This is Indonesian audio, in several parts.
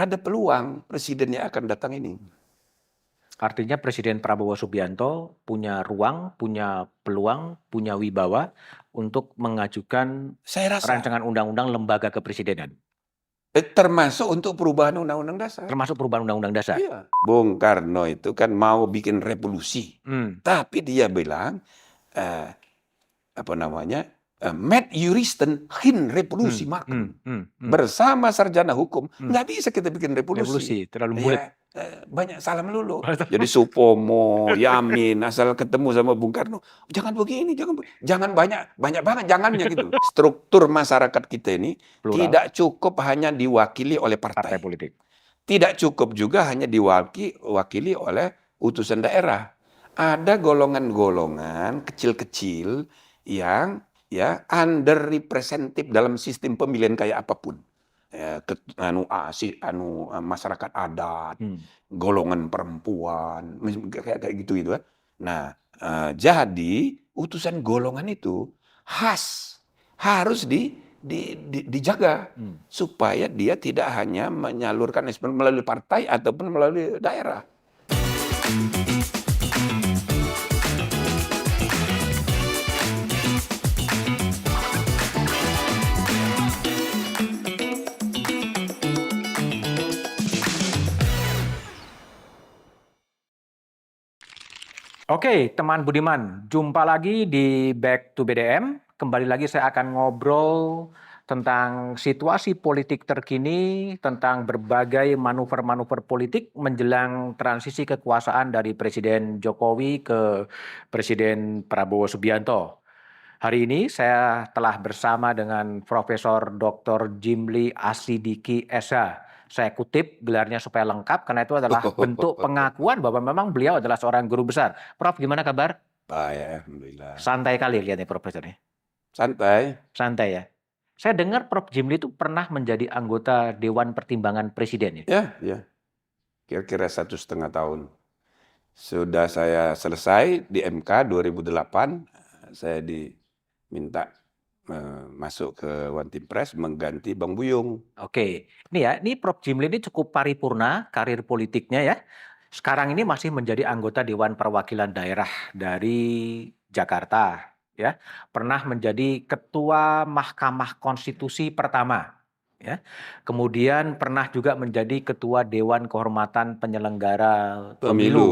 ada peluang presiden yang akan datang ini. Artinya Presiden Prabowo Subianto punya ruang, punya peluang, punya wibawa untuk mengajukan Saya rasa, rancangan undang-undang lembaga kepresidenan, termasuk untuk perubahan Undang-Undang Dasar. termasuk perubahan undang-undang dasar. Iya. Bung Karno itu kan mau bikin revolusi, Hmm, tapi dia bilang, eh, apa namanya, Matt Juristen hin revolusi hmm, maken. hmm, hmm, hmm, Bersama sarjana hukum, hmm. nggak bisa kita bikin revolusi. Revolusi terlalu bulat. Ya, banyak salah melulu. Jadi Supomo, Yamin, asal ketemu sama Bung Karno, jangan begini, jangan banyak banget jangannya gitu. Struktur masyarakat kita ini Plural, tidak cukup hanya diwakili oleh partai partai. politik. Tidak cukup juga hanya diwakili oleh utusan daerah. Ada golongan-golongan kecil-kecil yang ya underrepresented dalam sistem pemilihan kayak apapun. Ya, masyarakat adat, Hmm. golongan perempuan, kayak gitu kan. Nah, jadi utusan golongan itu harus dijaga Hmm. supaya dia tidak hanya menyalurkan melalui partai ataupun melalui daerah. Oke, teman Budiman, jumpa lagi di Back to BDM. Kembali lagi saya akan ngobrol tentang situasi politik terkini, tentang berbagai manuver-manuver politik menjelang transisi kekuasaan dari Presiden Jokowi ke Presiden Prabowo Subianto. Hari ini saya telah bersama dengan Profesor Dr. Jimli Asidiki SH. Saya kutip gelarnya supaya lengkap karena itu adalah bentuk pengakuan bahwa memang beliau adalah seorang guru besar. Prof, gimana kabar? Baik, alhamdulillah. Santai kali lihatnya Profesor nih. Santai. Santai ya. Saya dengar Prof Jimli itu pernah menjadi anggota Dewan Pertimbangan Presiden ya. Ya. Kira-kira 1,5 tahun. Sudah saya selesai di MK 2008, saya diminta masuk ke One Team Press mengganti Bang Buyung. Oke, ini Prof Jimli ini cukup paripurna karir politiknya ya. Sekarang ini masih menjadi anggota Dewan Perwakilan Daerah dari Jakarta ya. Pernah menjadi Ketua Mahkamah Konstitusi pertama ya. Kemudian pernah juga menjadi Ketua Dewan Kehormatan Penyelenggara Pemilu. Pemilu.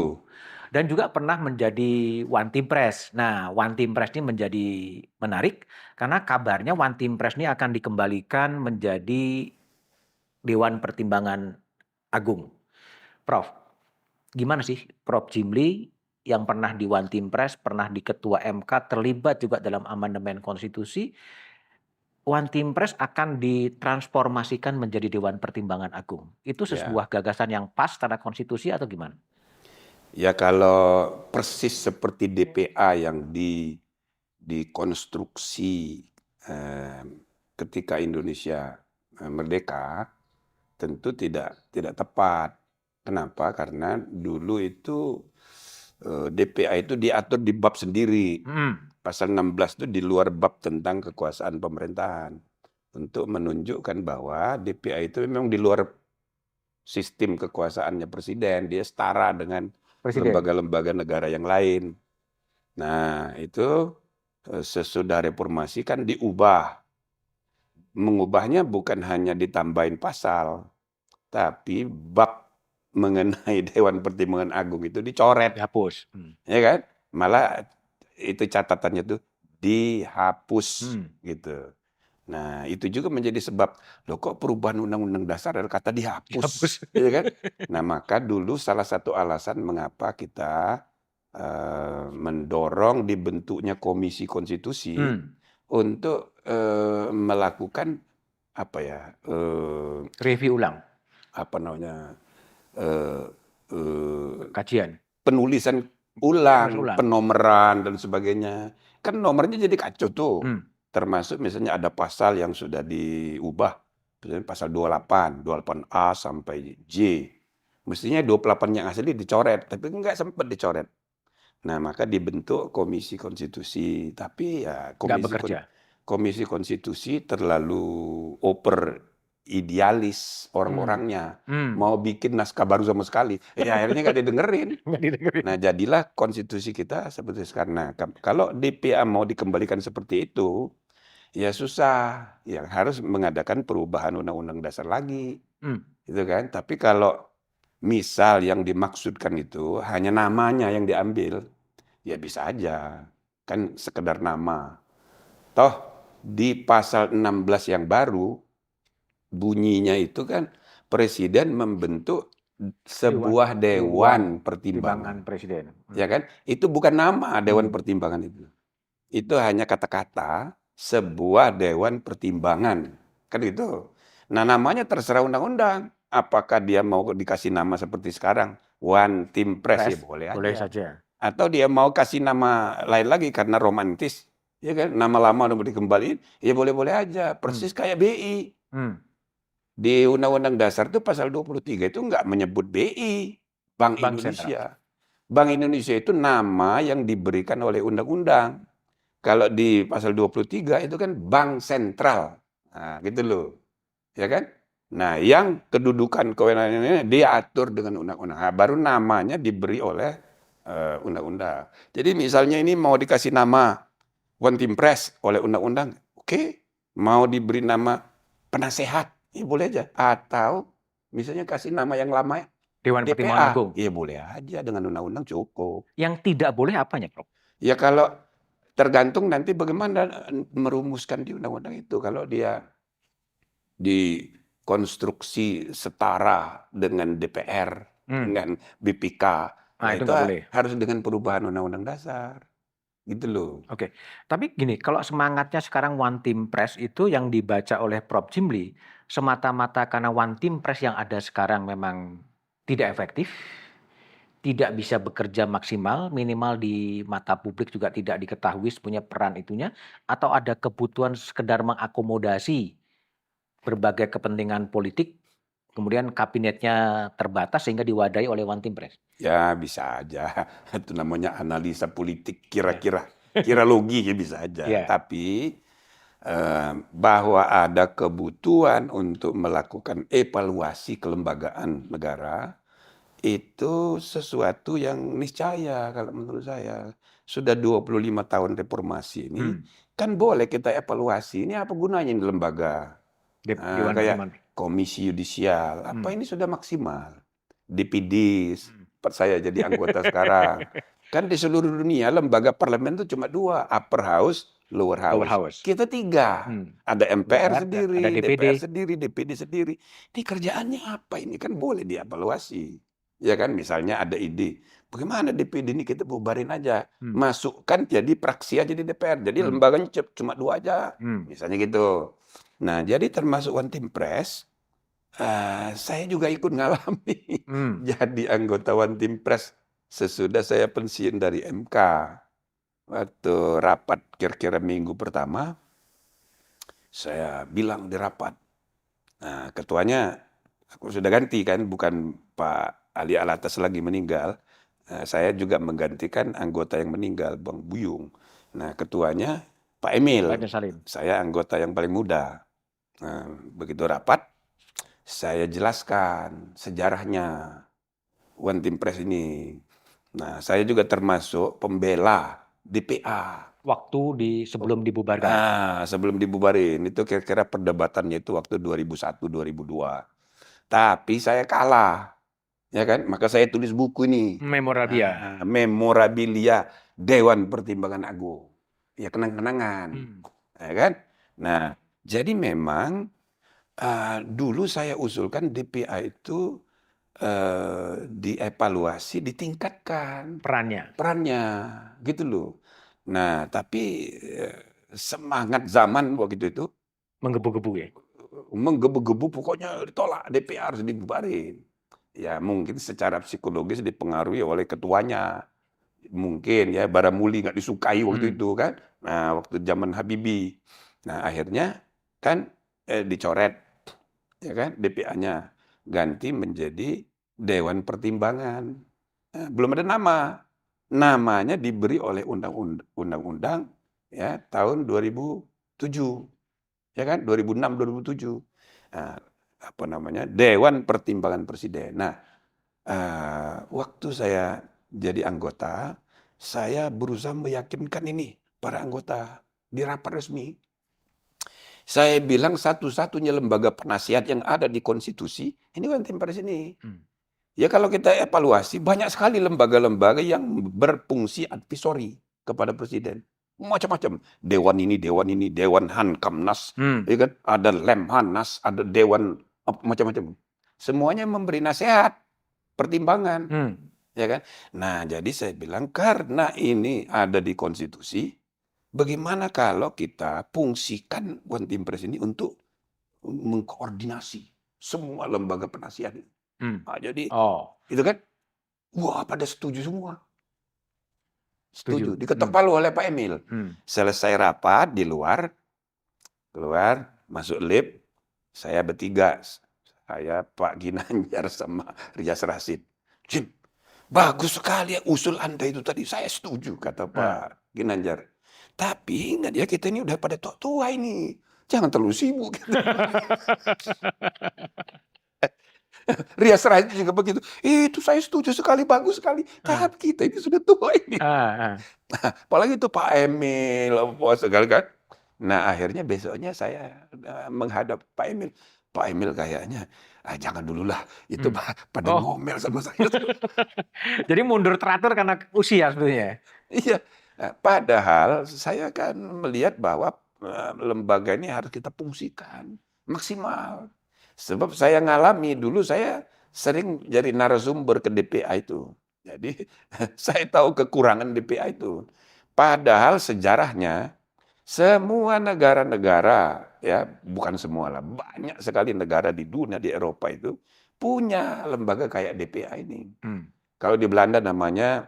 Dan juga pernah menjadi One Team Press. Nah, One Team Press ini menjadi menarik karena kabarnya One Team Press ini akan dikembalikan menjadi Dewan Pertimbangan Agung. Prof, gimana sih Prof Jimli yang pernah di One Team Press, pernah di Ketua MK, terlibat juga dalam amandemen konstitusi, One Team Press akan ditransformasikan menjadi Dewan Pertimbangan Agung. Itu Ya. sebuah gagasan yang pas secara konstitusi atau gimana? Ya kalau persis seperti DPA yang dikonstruksi ketika Indonesia merdeka, tentu tidak tepat. Kenapa? Karena dulu itu DPA itu diatur di bab sendiri. Pasal 16 itu di luar bab tentang kekuasaan pemerintahan. Untuk menunjukkan bahwa DPA itu memang di luar sistem kekuasaannya presiden. Dia setara dengan Presiden. lembaga-lembaga negara yang lain. Nah, itu sesudah reformasi kan diubah. Mengubahnya bukan hanya ditambahin pasal, tapi bab mengenai Dewan Pertimbangan Agung itu dicoret. Dihapus. Ya kan? Malah itu catatannya tuh dihapus gitu. Nah, itu juga menjadi sebab, loh kok perubahan Undang-Undang Dasar ada kata dihapus, gitu kan? Nah, maka dulu salah satu alasan mengapa kita mendorong dibentuknya Komisi Konstitusi untuk melakukan apa ya? Review ulang. Apa namanya? Kajian. Penulisan ulang, penomeran dan sebagainya. Kan nomornya jadi kacau tuh. Termasuk misalnya ada pasal yang sudah diubah, misalnya pasal 28, 28A sampai J. Mestinya 28 yang asli dicoret, tapi enggak sempat dicoret. Nah, maka dibentuk Komisi Konstitusi. Tapi ya Komisi Konstitusi terlalu over idealis Hmm. orang-orangnya, Hmm. mau bikin naskah baru sama sekali, akhirnya nggak didengerin. Nggak didengerin. Nah, jadilah konstitusi kita seperti sekarang. Nah, kalau DPA mau dikembalikan seperti itu, ya susah, ya harus mengadakan perubahan undang-undang dasar lagi, Hmm. gitu kan. Tapi kalau misal yang dimaksudkan itu hanya namanya yang diambil, ya bisa aja, kan sekedar nama. Toh di pasal 16 yang baru, bunyinya itu kan presiden membentuk sebuah dewan pertimbangan. Presiden. Ya kan? Itu bukan nama dewan Hmm. pertimbangan itu. Itu hanya kata-kata sebuah dewan pertimbangan. Kan itu. Nah, namanya terserah undang-undang. Apakah dia mau dikasih nama seperti sekarang? One Team Press, ya boleh Boleh aja. saja. Atau dia mau kasih nama lain lagi karena romantis. Ya kan? Nama lama udah dikembaliin, ya boleh-boleh aja. Persis kayak BI. Hmm. Di Undang-Undang Dasar itu pasal 23 itu nggak menyebut BI, Bank Bank Indonesia. Bank Indonesia itu nama yang diberikan oleh undang-undang. Kalau di pasal 23 itu kan bank sentral. Nah, gitu loh. Ya kan? Nah, yang kedudukan kewenangannya diatur dengan undang-undang. Nah, baru namanya diberi oleh undang-undang. Jadi misalnya ini mau dikasih nama One Team Press oleh undang-undang, oke. Mau diberi nama penasehat, ya boleh aja. Atau misalnya kasih nama yang lama Dewan Pertimbangan DPA, Agung. ya boleh aja dengan undang-undang cukup. Yang tidak boleh apanya, Prof? Ya kalau tergantung nanti bagaimana merumuskan di undang-undang itu. Kalau dia dikonstruksi setara dengan DPR, dengan BPK, Nah, nah itu itu nggak boleh. harus dengan perubahan undang-undang dasar. Gitu loh. Oke, tapi gini, kalau semangatnya sekarang One Team Press itu yang dibaca oleh Prof. Jimli, semata-mata karena One Team Press yang ada sekarang memang tidak efektif, tidak bisa bekerja maksimal, minimal di mata publik juga tidak diketahui punya peran itunya, atau ada kebutuhan sekedar mengakomodasi berbagai kepentingan politik, kemudian kabinetnya terbatas sehingga diwadahi oleh One Team Press. Ya bisa aja, itu namanya analisa politik kira-kira, logi ya bisa aja. Iya. Tapi bahwa ada kebutuhan untuk melakukan evaluasi kelembagaan negara, itu sesuatu yang niscaya kalau menurut saya. Sudah 25 tahun reformasi ini, kan boleh kita evaluasi, ini apa gunanya ini lembaga. Dewan Kayak Pertimbangan. komisi yudisial, apa ini sudah maksimal. DPDs, saya jadi anggota sekarang. Kan di seluruh dunia lembaga parlemen itu cuma 2, upper house, lower house. Kita 3. Ada MPR sendiri, ada DPD. DPR sendiri, DPD sendiri. Ini kerjaannya apa ini? Kan boleh dievaluasi. Ya kan, misalnya ada ide, bagaimana DPD ini kita bubarin aja. Masukkan jadi praksi aja di DPR. Jadi lembaganya cuma 2 aja. Misalnya gitu. Nah, jadi termasuk One Team Press, saya juga ikut ngalami jadi anggota One Team Press sesudah saya pensiun dari MK. Waktu rapat kira-kira minggu pertama, saya bilang di rapat, nah ketuanya aku sudah ganti kan, bukan Pak Ali Alatas lagi meninggal, saya juga menggantikan anggota yang meninggal, Bang Buyung. Nah ketuanya Pak Emil, saya anggota yang paling muda. Nah, begitu rapat, saya jelaskan sejarahnya One Team Press ini. Nah, saya juga termasuk pembela DPA. Waktu sebelum dibubarkan. Sebelum dibubarin. Itu kira-kira perdebatannya itu waktu 2001, 2002. Tapi saya kalah. Ya kan? Maka saya tulis buku ini. Memorabilia Dewan Pertimbangan Agung. Ya kenang-kenangan. Ya kan? Nah, jadi memang dulu saya usulkan DPA itu dievaluasi, ditingkatkan perannya, gitu loh. Nah, tapi semangat zaman waktu itu menggebu-gebu ya. Menggebu-gebu, pokoknya ditolak, DPR harus dibubarin. Ya mungkin secara psikologis dipengaruhi oleh ketuanya. Mungkin ya Baramuli nggak disukai waktu itu kan. Nah, waktu zaman Habibie. Nah, akhirnya kan dicoret ya kan DPA-nya, ganti menjadi Dewan Pertimbangan. Belum ada nama. Namanya diberi oleh undang-undang ya tahun 2007. Ya kan? 2006, 2007. Nah, Dewan Pertimbangan Presiden. Nah, waktu saya jadi anggota, saya berusaha meyakinkan ini para anggota di rapat resmi. Saya bilang satu-satunya lembaga penasihat yang ada di konstitusi, ini One Team Press ini. Ya kalau kita evaluasi, banyak sekali lembaga-lembaga yang berfungsi advisory kepada presiden. Macam-macam. Dewan ini, Dewan Hankamnas, ya kan? Ada Lemhanas, ada Dewan macam-macam. Semuanya memberi nasihat, pertimbangan, ya kan? Nah, jadi saya bilang karena ini ada di konstitusi, bagaimana kalau kita fungsikan One Team Press ini untuk mengkoordinasi semua lembaga penasihat. Nah, jadi itu kan, wah pada setuju semua. Setuju. Diketok palu oleh Pak Emil. Selesai rapat di luar, keluar, masuk lift, saya bertiga. Saya, Pak Ginanjar sama Rias Rasid. Jim, bagus sekali ya usul Anda itu tadi. Saya setuju, kata Pak Ginanjar. Tapi ingat ya, kita ini udah pada tua ini. Jangan terlalu sibuk. Rias Rasid juga begitu. Itu saya setuju sekali, bagus sekali. Tapi kita ini sudah tua ini. Apalagi itu Pak Emil, segala kan. Nah akhirnya besoknya saya menghadap Pak Emil. Pak Emil kayaknya, jangan dulu lah. Itu pada ngomel sama saya. Jadi mundur teratur karena usia sebetulnya. Iya. Padahal saya kan melihat bahwa lembaga ini harus kita fungsikan maksimal. Sebab saya ngalami dulu, saya sering jadi narasumber ke DPA itu. Jadi saya tahu kekurangan DPA itu. Padahal sejarahnya semua negara-negara, ya bukan semua lah, banyak sekali negara di dunia, di Eropa itu punya lembaga kayak DPA ini. Kalau di Belanda namanya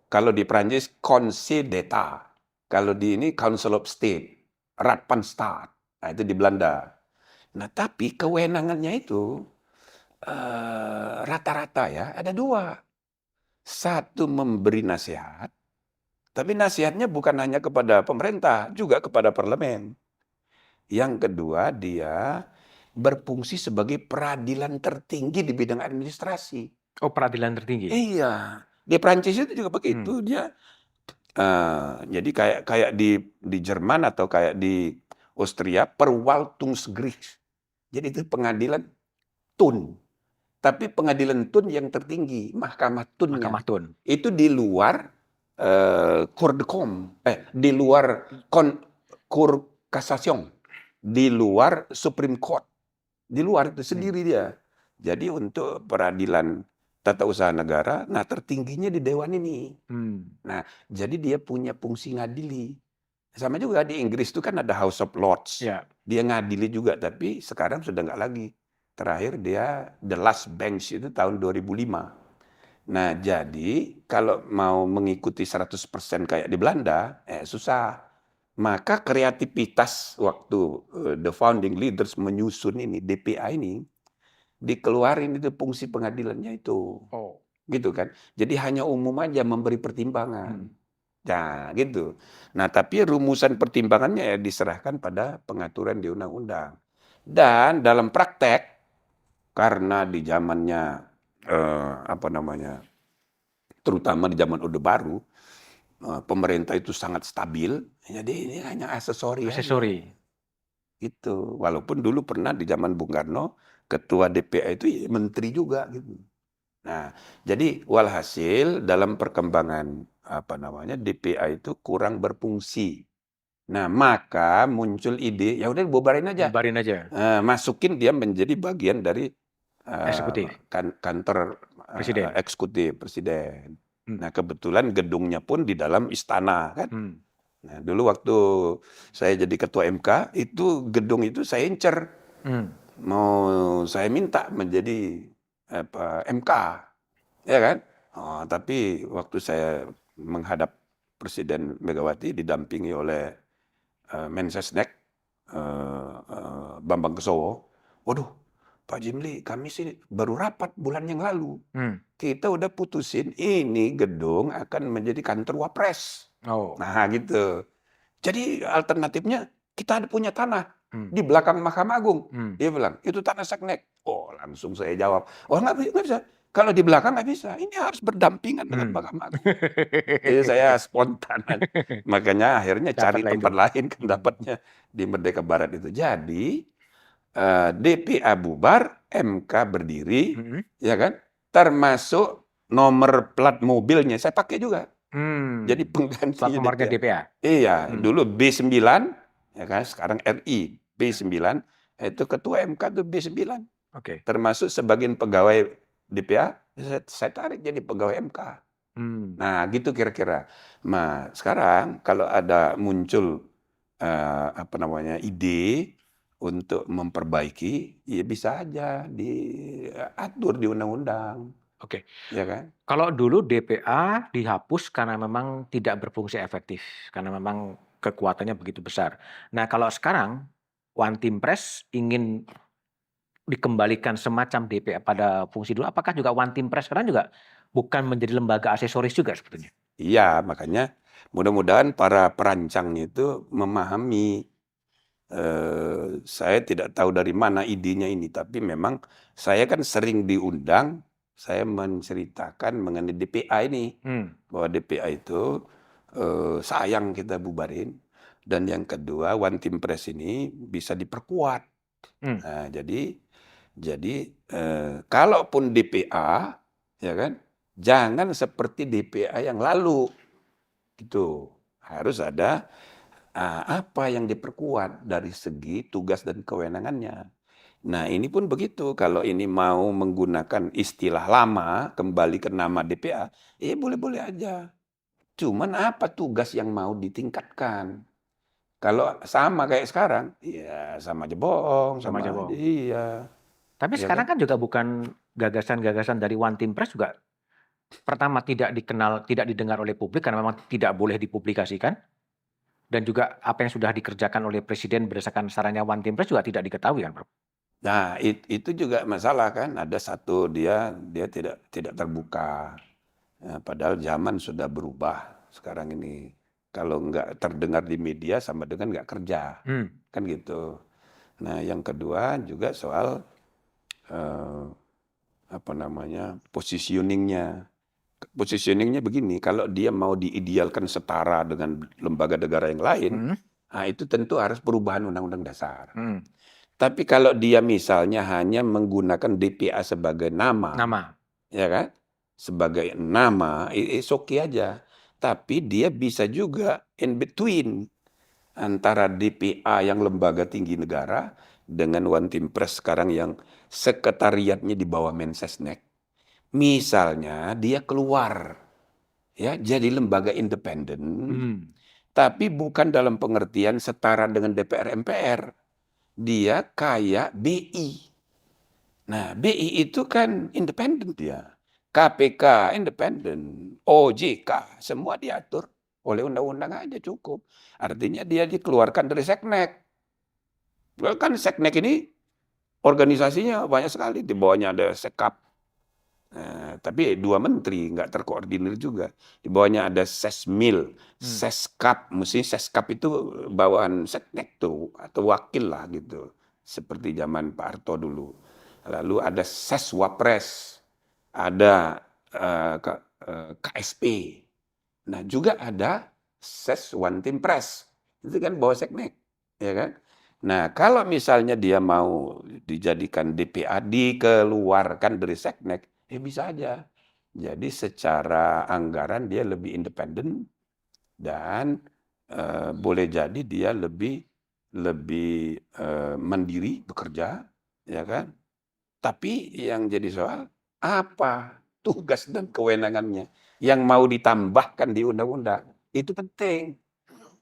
kalau di Prancis Conseil d'État, kalau di ini Council of State, Raad van State, nah itu di Belanda. Nah tapi kewenangannya itu rata-rata ya ada dua. Satu memberi nasihat, tapi nasihatnya bukan hanya kepada pemerintah, juga kepada parlemen. Yang kedua, dia berfungsi sebagai peradilan tertinggi di bidang administrasi. Oh, peradilan tertinggi. Iya, di Prancis itu juga begitu. Dia jadi kayak di Jerman atau kayak di Austria, Verwaltungsgericht. Jadi itu pengadilan tun. Tapi pengadilan tun yang tertinggi, mahkamah tunnya. Mahkamah Tun. Itu di luar Cour de Com, di luar Cour Cassation, di luar Supreme Court, di luar itu sendiri dia. Jadi untuk peradilan tata usaha negara, nah tertingginya di dewan ini. Nah, jadi dia punya fungsi ngadili. Sama juga di Inggris itu kan ada House of Lords. Dia ngadili juga, tapi sekarang sudah nggak lagi. Terakhir dia The Last Bench itu tahun 2005. Nah, jadi kalau mau mengikuti 100% kayak di Belanda, susah. Maka kreativitas waktu the founding leaders menyusun ini, DPA ini, dikeluarin itu fungsi pengadilannya itu. Gitu kan. Jadi hanya umum aja memberi pertimbangan. Nah, gitu. Nah, tapi rumusan pertimbangannya ya diserahkan pada pengaturan di undang-undang. Dan dalam praktek, karena di zamannya terutama di zaman Orde Baru, pemerintah itu sangat stabil, jadi ini hanya aksesori. Gitu. Walaupun dulu pernah di zaman Bung Karno, ketua DPA itu menteri juga gitu. Nah, jadi walhasil dalam perkembangan DPA itu kurang berfungsi. Nah, maka muncul ide, ya udah bubarin aja. Masukin dia menjadi bagian dari eksekutif. Kantor eksekutif presiden. Nah, kebetulan gedungnya pun di dalam istana kan. Nah, dulu waktu saya jadi ketua MK, itu gedung itu saya incer. Mau saya minta menjadi MK. Ya kan? Tapi waktu saya menghadap Presiden Megawati didampingi oleh Mensesnek Bambang Kesowo. Waduh, Pak Jimli, kami sih baru rapat bulan yang lalu. Kita udah putusin ini gedung akan menjadi kantor Wapres. Nah gitu. Jadi alternatifnya kita ada punya tanah Hmm. di belakang Mahkamah Agung. Hmm. Dia bilang, itu tanah seknek. Oh, langsung saya jawab, oh nggak bisa. Kalau di belakang nggak bisa, ini harus berdampingan dengan Hmm. Mahkamah Agung. Jadi saya spontan. Makanya akhirnya cari Dapatlah itu. tempat lain kan Hmm. dapatnya di Merdeka Barat itu. Jadi DPA bubar, MK berdiri, Hmm. ya kan? Termasuk nomor plat mobilnya saya pakai juga. Jadi Hmm. Plat penggantinya nomornya DPA. DPA. Iya, Hmm. dulu B9, ya kan? Sekarang RI B9. Itu ketua MK tuh B9. Oke. Termasuk sebagian pegawai DPA, saya tarik jadi pegawai MK. Hmm. Nah, gitu kira-kira. Nah, sekarang kalau ada muncul ide untuk memperbaiki, ya bisa aja diatur di undang-undang, Oke. ya kan? Kalau dulu DPA dihapus karena memang tidak berfungsi efektif, karena memang kekuatannya begitu besar. Nah, kalau sekarang One Team Press ingin dikembalikan semacam DPA pada fungsi dulu, apakah juga One Team Press sekarang juga bukan menjadi lembaga aksesoris juga sebetulnya? Iya, makanya mudah-mudahan para perancangnya itu memahami. Saya tidak tahu dari mana idenya ini, tapi memang saya kan sering diundang, saya menceritakan mengenai DPA ini, Hmm. bahwa DPA itu sayang kita bubarin, dan yang kedua One Team Press ini bisa diperkuat. Hmm. Nah, jadi kalaupun DPA, ya kan, jangan seperti DPA yang lalu, gitu. Harus ada apa yang diperkuat dari segi tugas dan kewenangannya. Nah, ini pun begitu. Kalau ini mau menggunakan istilah lama, kembali ke nama DPA, boleh-boleh aja. Cuman apa tugas yang mau ditingkatkan? Kalau sama kayak sekarang, ya sama aja bohong, Sama aja sama aja bohong. iya, Tapi ya sekarang kan? kan juga bukan gagasan-gagasan dari One Team Press juga pertama tidak dikenal, tidak didengar oleh publik karena memang tidak boleh dipublikasikan. Dan juga apa yang sudah dikerjakan oleh presiden berdasarkan sarannya One Team Press juga tidak diketahui kan, Prof? Nah, itu juga masalah kan. Ada satu dia tidak terbuka. Ya, padahal zaman sudah berubah sekarang ini. Kalau nggak terdengar di media sama dengan nggak kerja, Hmm. kan gitu. Nah, yang kedua juga soal eh, positioningnya. Positioningnya begini, kalau dia mau diidealkan setara dengan lembaga negara yang lain, Hmm. nah itu tentu harus perubahan Undang-Undang Dasar. Hmm. Tapi kalau dia misalnya hanya menggunakan DPA sebagai nama, Nama. ya kan? Sebagai nama, oke aja. Tapi dia bisa juga in between antara DPA yang lembaga tinggi negara dengan One Team Press sekarang yang sekretariatnya di bawah Mensesnek. Misalnya dia keluar, ya, jadi lembaga independen, Hmm. tapi bukan dalam pengertian setara dengan DPR MPR. Dia kayak BI. Nah, BI itu kan independen dia. KPK independen, OJK semua diatur oleh undang-undang aja cukup. Artinya dia dikeluarkan dari Seknek. Kan Seknek ini organisasinya banyak sekali, di bawahnya ada Sekap. Tapi dua menteri nggak terkoordinir juga. Di bawahnya ada Sesmil, Hmm. Seskap. Mesti Seskap itu bawahan Seknek tuh atau wakil lah gitu. Seperti zaman Pak Harto dulu. Lalu ada Seswapres, ada KSP. Nah, juga ada Ses One Team Press. Itu kan bawah Seknek, ya kan? Nah, kalau misalnya dia mau dijadikan DPA, dikeluarkan dari Seknek, bisa aja. Jadi secara anggaran dia lebih independen dan boleh jadi dia lebih mandiri bekerja, ya kan? Tapi yang jadi soal apa tugas dan kewenangannya yang mau ditambahkan di undang-undang itu penting.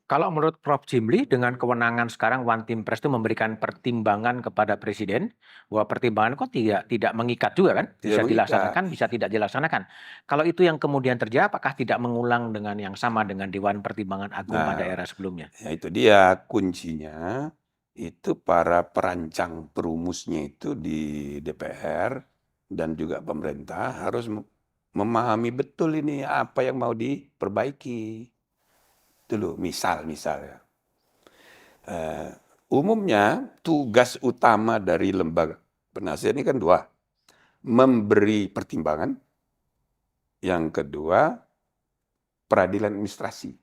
Kalau menurut Prof. Jimli, dengan kewenangan sekarang One Team Press itu memberikan pertimbangan kepada presiden, bahwa pertimbangan kok tidak mengikat juga kan, Tidak bisa mengikat. dilaksanakan, bisa tidak dilaksanakan. Kalau itu yang kemudian terjadi, apakah tidak mengulang dengan yang sama dengan Dewan Pertimbangan Agung pada Nah, era sebelumnya? ya itu dia kuncinya. Itu para perancang perumusnya itu di DPR dan juga pemerintah harus memahami betul ini apa yang mau diperbaiki. Itu loh, misal ya. Eh, Umumnya tugas utama dari lembaga penasihat ini kan dua, memberi pertimbangan, yang kedua peradilan administrasi.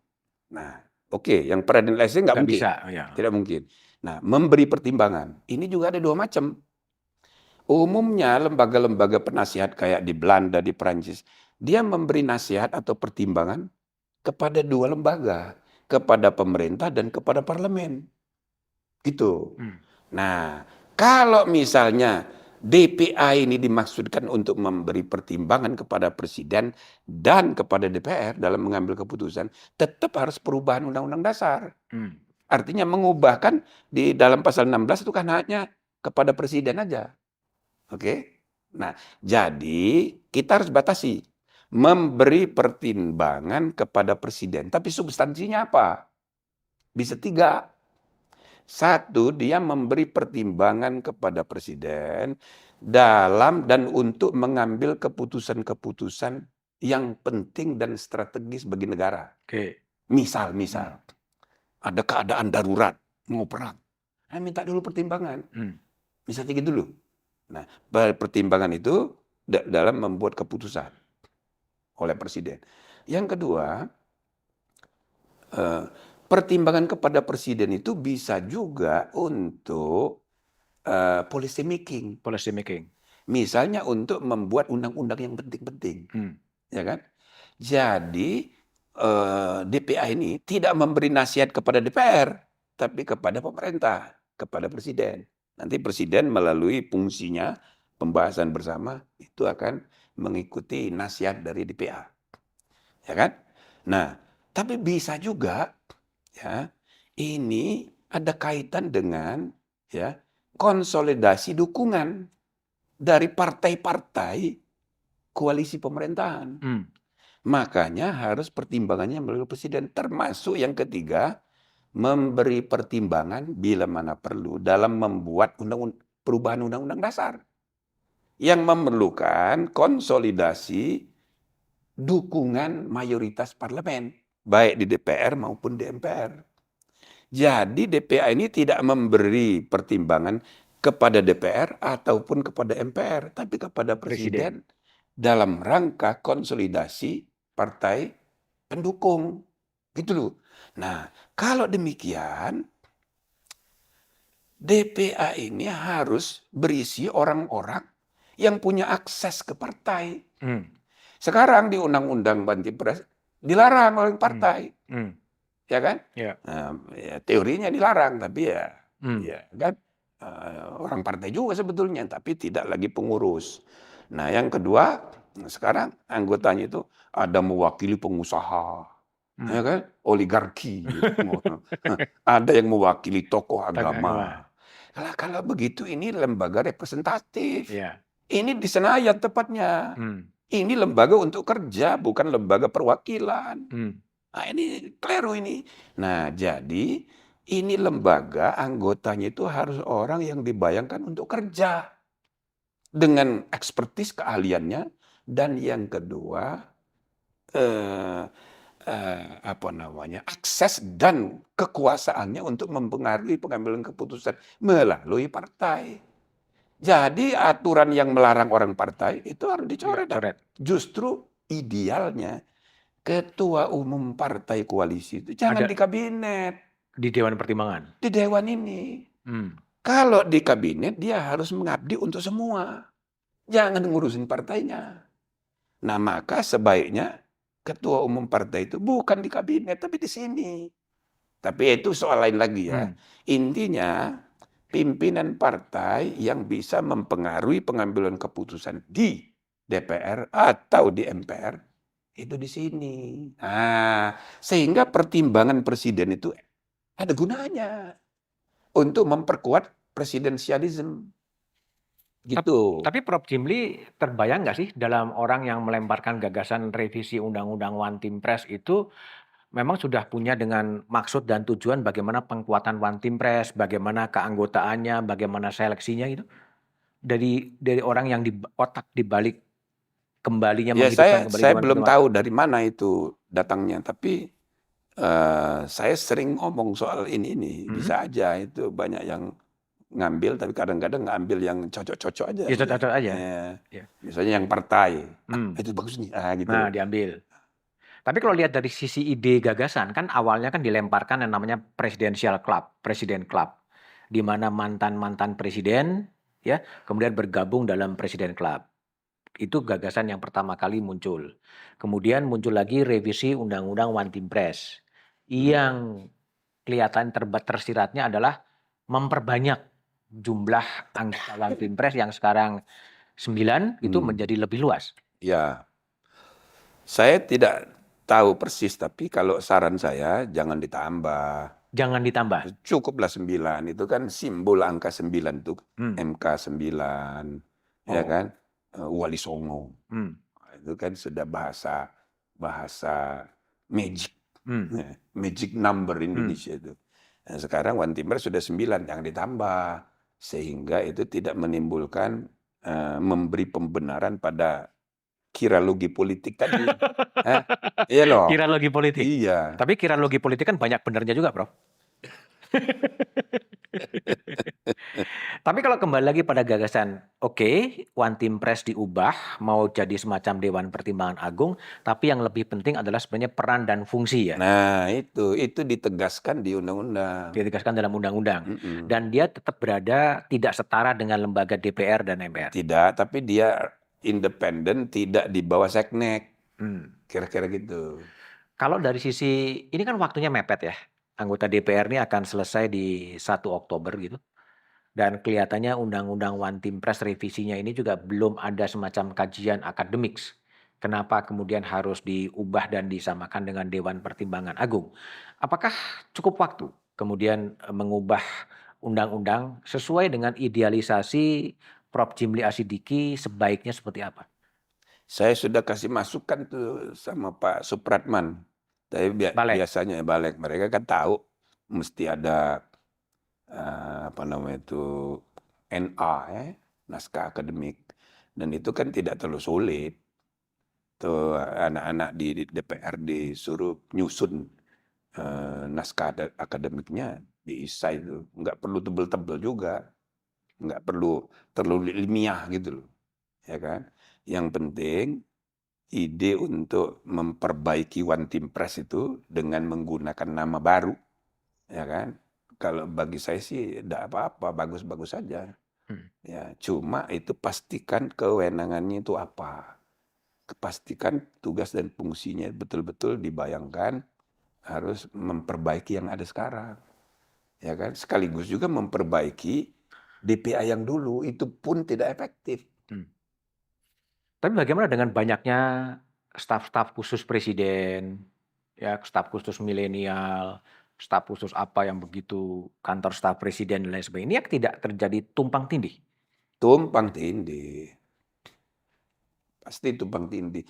Nah, oke, yang peradilan administrasi nggak Nggak mungkin, bisa, ya. tidak mungkin. Nah, memberi pertimbangan, ini juga ada dua macam. Umumnya lembaga-lembaga penasihat kayak di Belanda, di Perancis, dia memberi nasihat atau pertimbangan kepada dua lembaga, kepada pemerintah dan kepada parlemen. Gitu. Hmm. Nah, kalau misalnya DPA ini dimaksudkan untuk memberi pertimbangan kepada presiden dan kepada DPR dalam mengambil keputusan, tetap harus perubahan Undang-Undang Dasar. Hmm. Artinya mengubahkan di dalam pasal 16 itu kan hanya kepada presiden aja. Oke? Nah, jadi kita harus batasi. Memberi pertimbangan kepada presiden. Tapi substansinya apa? Bisa tiga. Satu, dia memberi pertimbangan kepada presiden dalam dan untuk mengambil keputusan-keputusan yang penting dan strategis bagi negara. Oke. Misal, ada keadaan darurat, mau perang. Nah, minta dulu pertimbangan. Hmm. Misalnya gitu dulu. Nah, pertimbangan itu dalam membuat keputusan oleh presiden. Yang kedua, pertimbangan kepada presiden itu bisa juga untuk policy making. Policy making. Misalnya untuk membuat undang-undang yang penting-penting, Hmm. ya kan? Jadi DPA ini tidak memberi nasihat kepada DPR, tapi kepada pemerintah, kepada presiden. Nanti presiden melalui fungsinya pembahasan bersama itu akan mengikuti nasihat dari DPA, ya kan? Nah, tapi bisa juga, ya, ini ada kaitan dengan ya konsolidasi dukungan dari partai-partai koalisi pemerintahan. Hmm. Makanya harus pertimbangannya melalui presiden. Termasuk yang ketiga, memberi pertimbangan bila mana perlu dalam membuat perubahan undang-undang dasar. Yang memerlukan konsolidasi dukungan mayoritas parlemen. Baik di DPR maupun di MPR. Jadi DPA ini tidak memberi pertimbangan kepada DPR ataupun kepada MPR, tapi kepada presiden dalam rangka konsolidasi partai pendukung. Gitu loh. Nah, kalau demikian, DPA ini harus berisi orang-orang yang punya akses ke partai. Hmm. Sekarang di Undang-Undang Banti Pres dilarang oleh partai. Hmm. Ya kan? Ya. Ya, teorinya dilarang, tapi ya, Hmm. ya kan orang partai juga sebetulnya, tapi tidak lagi pengurus. Nah, yang kedua, sekarang anggotanya itu ada mewakili pengusaha, ya kan? Oligarki, ada yang mewakili tokoh agama. Kalau begitu ini lembaga representatif. Ya. Ini di Senayan tepatnya. Hmm. Ini lembaga untuk kerja, bukan lembaga perwakilan. Hmm. Nah, ini keliru ini. Nah, jadi ini lembaga anggotanya itu harus orang yang dibayangkan untuk kerja dengan ekspertis keahliannya, dan yang kedua akses dan kekuasaannya untuk mempengaruhi pengambilan keputusan melalui partai. Jadi aturan yang melarang orang partai itu harus dicoret. Coret. Justru idealnya ketua umum partai koalisi itu jangan Ada di kabinet, di Dewan Pertimbangan. di dewan ini. Hmm. Kalau di kabinet dia harus mengabdi untuk semua. Jangan ngurusin partainya. Nah, maka sebaiknya ketua umum partai itu bukan di kabinet tapi di sini. Tapi itu soal lain lagi ya. Intinya pimpinan partai yang bisa mempengaruhi pengambilan keputusan di DPR atau di MPR itu di sini. Nah, sehingga pertimbangan presiden itu ada gunanya untuk memperkuat presidensialisme. Gitu. Tapi Prof. Jimli terbayang nggak sih dalam orang yang melemparkan gagasan revisi Undang-Undang One Team Press itu memang sudah punya dengan maksud dan tujuan bagaimana penguatan One Team Press, bagaimana keanggotaannya, bagaimana seleksinya itu dari orang yang di otak dibalik kembalinya Ya, menghidupkan kembali saya Dewan belum Pertimbangan. tahu dari mana itu datangnya, tapi Saya sering ngomong soal ini, bisa aja itu banyak yang ngambil, tapi kadang-kadang ngambil yang cocok-cocok aja Ya gitu. cocok aja. Ya, Ya. misalnya yang partai, Hmm. itu bagus nih, gitu Nah, loh. diambil. Tapi kalau lihat dari sisi ide gagasan, kan awalnya kan dilemparkan yang namanya Presidential Club, Presiden Club, di mana mantan-mantan presiden ya kemudian bergabung dalam Presiden Club. Itu gagasan yang pertama kali muncul. Kemudian muncul lagi revisi Undang-Undang One Team Press yang kelihatan tersiratnya adalah memperbanyak jumlah anggota One Team Press yang sekarang 9 itu Hmm. menjadi lebih luas. Ya, saya tidak tahu persis, tapi kalau saran saya jangan ditambah. Jangan ditambah. Cukuplah 9, itu kan simbol angka 9 tuh, Hmm. MK 9, ya Oh. kan, Wali Songo. Hmm. Itu kan sudah bahasa magic, Hmm. ya, magic number Hmm. Indonesia itu. Nah, sekarang One Timber sudah 9, jangan ditambah. Sehingga itu tidak menimbulkan, memberi pembenaran pada kiralogi politik tadi. Iya loh, Kiralogi politik. iya. Tapi kiralogi politik kan banyak benernya juga, Prof. Tapi kalau kembali lagi pada gagasan, oke, One Team Press diubah, mau jadi semacam Dewan Pertimbangan Agung, tapi yang lebih penting adalah sebenarnya peran dan fungsi ya, Nah itu ditegaskan di undang-undang. ditegaskan dalam undang-undang. Mhm. Dan dia tetap berada tidak setara dengan lembaga DPR dan MPR. Tidak, tapi dia independen, tidak di bawah Seknek, Hmm. kira-kira gitu. Kalau dari sisi, ini kan waktunya mepet ya, anggota DPR ini akan selesai di 1 Oktober gitu. Dan kelihatannya undang-undang One Team Press revisinya ini juga belum ada semacam kajian akademiks. Kenapa kemudian harus diubah dan disamakan dengan Dewan Pertimbangan Agung? Apakah cukup waktu kemudian mengubah undang-undang sesuai dengan idealisasi Prof. Jimli Asidiki sebaiknya seperti apa? Saya sudah kasih masukan tuh sama Pak Supratman. Tapi Balek. biasanya balik, mereka kan tahu mesti ada, apa namanya itu, NA ya, naskah akademik. Dan itu kan tidak terlalu sulit. Tuh anak-anak di DPR disuruh nyusun, naskah akademiknya bisa itu, nggak perlu tebel-tebel juga, nggak perlu terlalu ilmiah gitu loh, ya kan. Yang penting ide untuk memperbaiki One Team Press itu dengan menggunakan nama baru, ya kan. Kalau bagi saya sih tidak apa-apa, bagus-bagus saja. Hmm. Ya, cuma itu pastikan kewenangannya itu apa. Pastikan tugas dan fungsinya betul-betul dibayangkan harus memperbaiki yang ada sekarang. Ya kan? Sekaligus juga memperbaiki DPA yang dulu, itu pun tidak efektif. Hmm. Tapi bagaimana dengan banyaknya staf-staf khusus presiden, ya staf khusus milenial, staf khusus apa yang begitu, kantor staf presiden dan lain sebagainya. Ini yang tidak terjadi tumpang tindih. Tumpang tindih. Pasti tumpang tindih.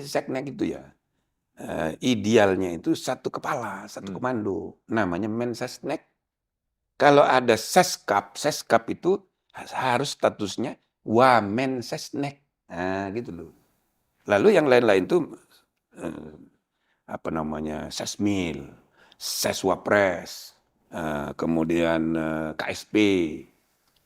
Seknek itu ya, idealnya itu satu kepala, satu komando. Namanya Mensesnek. Kalau ada Seskap itu harus statusnya Wamensesnek. Nah, gitu loh. Lalu yang lain-lain itu, apa namanya, Sesmil, Seswapres, kemudian KSP,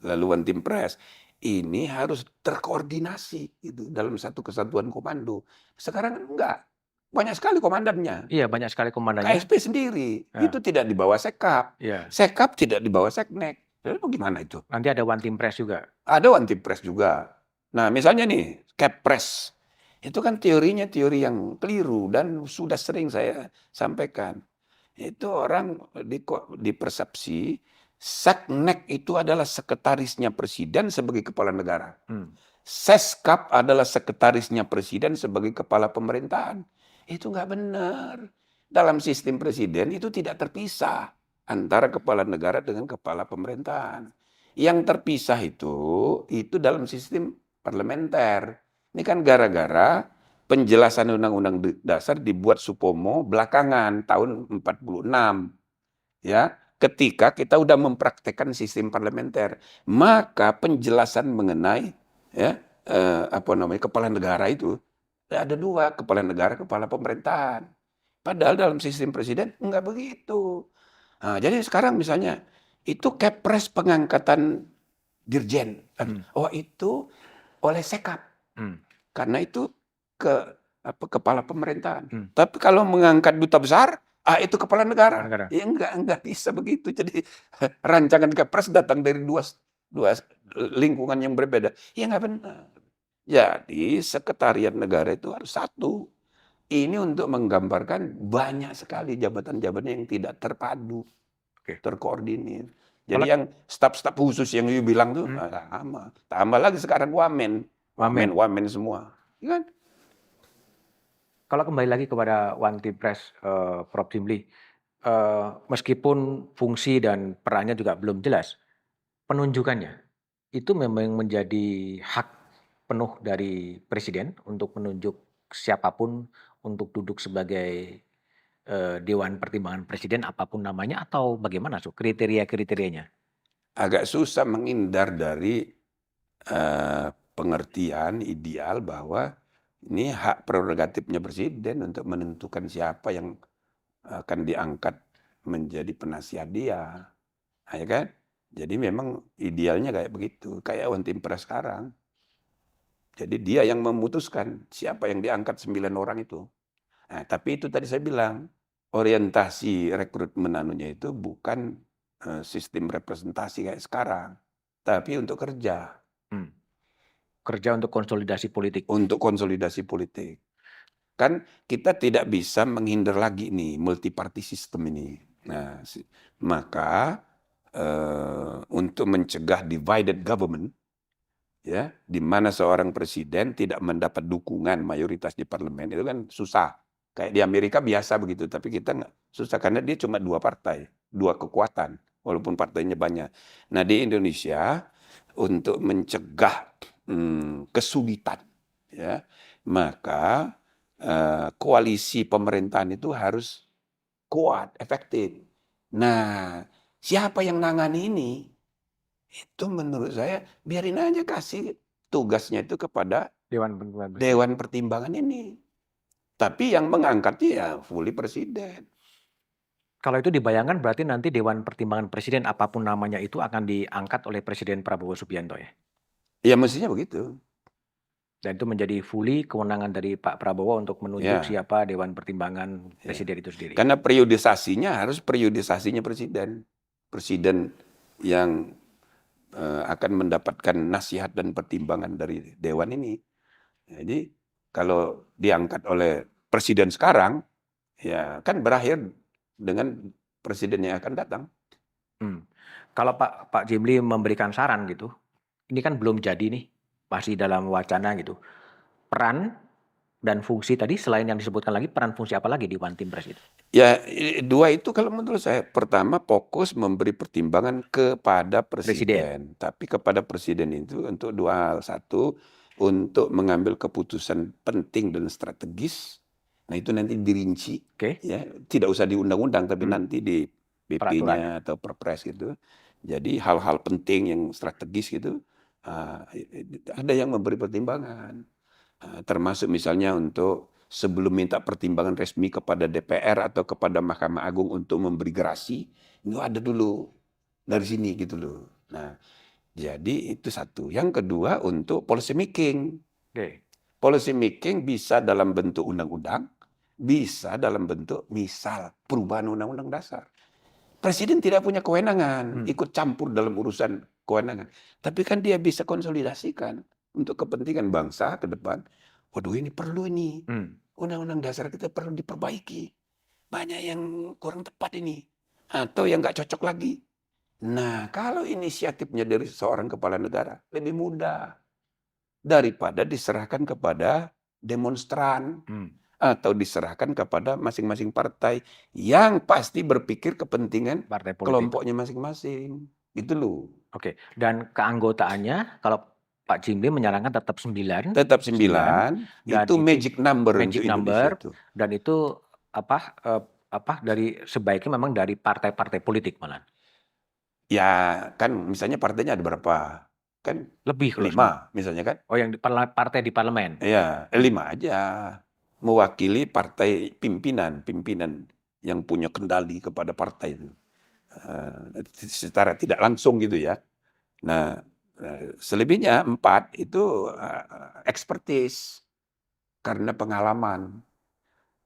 lalu One Team Press. Ini harus terkoordinasi itu dalam satu kesatuan komando. Sekarang enggak, banyak sekali komandannya. Iya, banyak sekali komandannya. KSP sendiri, Ya. itu tidak di bawah Sekap. Iya. Sekap tidak di bawah Seknek. Lalu gimana itu? Nanti ada One Team Press juga. Ada One Team Press juga. Nah, misalnya nih, Kepres. Itu kan teorinya teori yang keliru dan sudah sering saya sampaikan. Itu orang dipersepsi Seknek itu adalah sekretarisnya presiden sebagai kepala negara. Seskap adalah sekretarisnya presiden sebagai kepala pemerintahan. Itu nggak benar. Dalam sistem presiden itu tidak terpisah antara kepala negara dengan kepala pemerintahan. Yang terpisah itu dalam sistem parlementer. Ini kan gara-gara penjelasan Undang-Undang Dasar dibuat Supomo belakangan tahun 46. Ya, ketika kita udah mempraktekkan sistem parlementer, maka penjelasan mengenai ya, apa namanya, kepala negara itu ada dua, kepala negara, kepala pemerintahan. Padahal dalam sistem presiden enggak begitu. Nah, jadi sekarang misalnya itu kepres pengangkatan dirjen. Oh itu oleh Sekap. Hmm. Karena itu ke kepala pemerintahan. Hmm. Tapi kalau mengangkat duta besar, itu kepala negara. Negara. Ya enggak bisa begitu. Jadi rancangan kepres datang dari dua lingkungan yang berbeda. Ya enggak benar. Jadi sekretariat negara itu harus satu. Ini untuk menggambarkan banyak sekali jabatan-jabatan yang tidak terpadu, Oke. terkoordinir. Jadi Kalau yang staf-staf khusus yang you bilang tuh sama. Tambah lagi sekarang wamen. Wamen. Wamen semua. Ya kan? Kalau kembali lagi kepada One Team Press, Prof. Jimli, meskipun fungsi dan perannya juga belum jelas, penunjukannya itu memang menjadi hak penuh dari presiden untuk menunjuk siapapun untuk duduk sebagai Dewan Pertimbangan Presiden apapun namanya atau bagaimana kriteria-kriterianya? Agak susah menghindar dari pengertian ideal bahwa ini hak prerogatifnya presiden untuk menentukan siapa yang akan diangkat menjadi penasihat dia. Nah, ya kan? Jadi memang idealnya kayak begitu, kayak One Team Press sekarang. Jadi dia yang memutuskan siapa yang diangkat 9 orang itu. Nah, tapi itu tadi saya bilang, orientasi rekrutmen anunya itu bukan sistem representasi kayak sekarang, tapi untuk kerja. Kerja untuk konsolidasi politik. Untuk konsolidasi politik. Kan kita tidak bisa menghindar lagi nih multi-party system ini. Nah, maka untuk mencegah divided government, ya, di mana seorang presiden tidak mendapat dukungan mayoritas di parlemen itu kan susah. Kayak di Amerika biasa begitu, tapi kita nggak susah karena dia cuma dua partai, dua kekuatan, walaupun partainya banyak. Nah di Indonesia untuk mencegah kesulitan, ya, maka koalisi pemerintahan itu harus kuat, efektif. Nah, siapa yang nangani ini? Itu menurut saya biarin aja kasih tugasnya itu kepada Dewan Pertimbangan Presiden. Dewan Pertimbangan ini. Tapi yang mengangkatnya ya fully presiden. Kalau itu dibayangkan berarti nanti Dewan Pertimbangan Presiden apapun namanya itu akan diangkat oleh Presiden Prabowo Subianto ya? Ya mestinya begitu. Dan itu menjadi fully kewenangan dari Pak Prabowo untuk menunjuk Ya, siapa Dewan Pertimbangan ya. Presiden itu sendiri. Karena periodisasinya harus periodisasinya presiden. Presiden yang akan mendapatkan nasihat dan pertimbangan dari Dewan ini. Jadi kalau diangkat oleh presiden sekarang, ya kan berakhir dengan presiden yang akan datang. Kalau Pak Jimli memberikan saran gitu, ini kan belum jadi nih, masih dalam wacana gitu. Peran dan fungsi tadi selain yang disebutkan lagi, peran fungsi apa lagi di One Team Press itu? Ya, dua itu kalau menurut saya, pertama fokus memberi pertimbangan kepada presiden. Tapi kepada presiden itu untuk dua hal. Satu, untuk mengambil keputusan penting dan strategis. Nah itu nanti dirinci. Ya, tidak usah di undang-undang, tapi nanti di PP-nya atau perpres gitu. Jadi hal-hal penting yang strategis gitu, ada yang memberi pertimbangan. Termasuk misalnya untuk sebelum minta pertimbangan resmi kepada DPR atau kepada Mahkamah Agung untuk memberi gerasi, itu ada dulu dari sini gitu loh. Nah, jadi itu satu. Yang kedua untuk policy making. Policy making bisa dalam bentuk undang-undang, bisa dalam bentuk misal perubahan undang-undang dasar. Presiden tidak punya kewenangan ikut campur dalam urusan kewenangan. Tapi kan dia bisa konsolidasikan untuk kepentingan bangsa ke depan. Waduh ini perlu ini. Undang-undang dasar kita perlu diperbaiki. Banyak yang kurang tepat ini. Atau yang nggak cocok lagi. Nah kalau inisiatifnya dari seorang kepala negara lebih mudah. Daripada diserahkan kepada demonstran. Atau diserahkan kepada masing-masing partai yang pasti berpikir kepentingan kelompoknya masing-masing. Gitu loh. Oke, dan keanggotaannya kalau Pak Jimli menyarankan tetap 9. Tetap 9, itu magic number untuk Indonesia itu. Dan itu dari sebaiknya memang dari partai-partai politik malah. Ya kan misalnya partainya ada berapa? Kan lebih 5 misalnya kan. Oh yang partai di parlemen? Iya, 5 aja. mewakili partai pimpinan yang punya kendali kepada partai itu. Secara tidak langsung gitu ya. Nah, selebihnya 4 itu expertise karena pengalaman.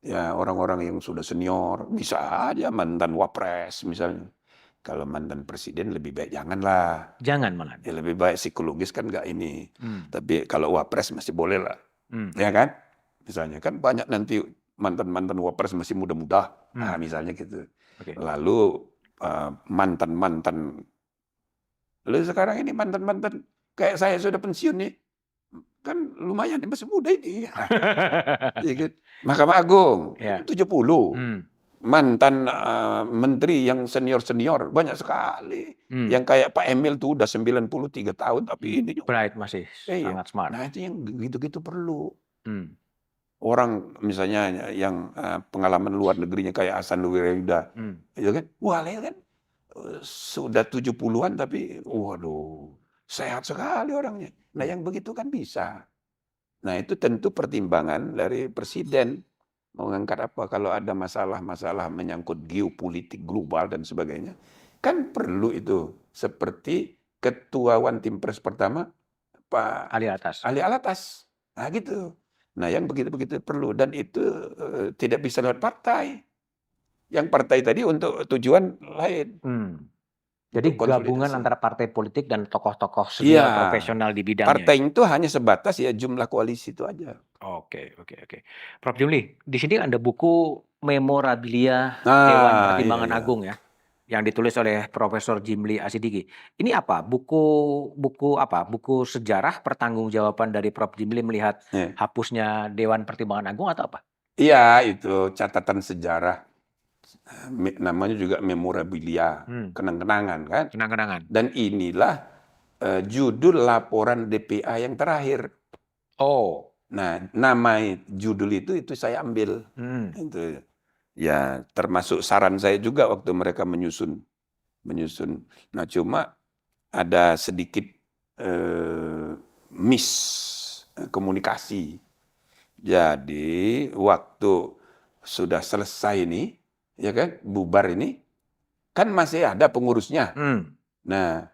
Ya, orang-orang yang sudah senior, bisa aja mantan wapres misalnya. Kalau mantan presiden lebih baik janganlah. Jangan malah. Ya lebih baik psikologis kan nggak ini. Tapi kalau wapres masih boleh lah. Hmm. Ya kan? Misalnya kan banyak nanti mantan-mantan wapres masih muda-muda. Nah, misalnya gitu. Oke. Lalu mantan-mantan. Lalu sekarang ini mantan-mantan kayak saya sudah pensiun nih. Kan lumayan masih muda ini. Ya kan? Mahkamah Agung Ya. 70. Mantan menteri yang senior-senior banyak sekali. Yang kayak Pak Emil tuh udah 93 tahun tapi ini Bright masih iya. sangat smart. Nah, itu yang gitu-gitu perlu. Hmm. Orang misalnya yang pengalaman luar negerinya kayak Hasan Luwirauda, ya kan? Wah, kan sudah 70-an tapi waduh, sehat sekali orangnya. Nah, yang begitu kan bisa. Nah, itu tentu pertimbangan dari presiden mau ngangkat apa kalau ada masalah-masalah menyangkut geopolitik global dan sebagainya. Kan perlu itu seperti ketua One Team Press pertama Pak Ali atas. Ali Alatas. Nah, gitu. Nah, yang begitu-begitu perlu dan itu tidak bisa lewat partai. Yang partai tadi untuk tujuan lain. Jadi Untuk gabungan konsolidasi. antara partai politik dan tokoh-tokoh senior Iya. profesional di bidangnya. Partai itu hanya sebatas ya jumlah koalisi itu aja. Oke. Prof. Jimli, di sini ada buku Memorabilia Dewan Pertimbangan Iya. Agung ya, yang ditulis oleh Profesor Jimli Asidiki. Ini apa? Buku apa? Buku sejarah pertanggungjawaban dari Prof. Jimli melihat hapusnya Dewan Pertimbangan Agung atau apa? Iya, itu catatan sejarah. Namanya juga memorabilia, kenang-kenangan kan? Kenang-kenangan. Dan inilah judul laporan DPA yang terakhir. Oh. Nah, nama judul itu saya ambil. Itu ya termasuk saran saya juga waktu mereka menyusun. Nah, cuma ada sedikit komunikasi. Jadi waktu sudah selesai ini, ya kan, bubar ini, kan masih ada pengurusnya. Nah,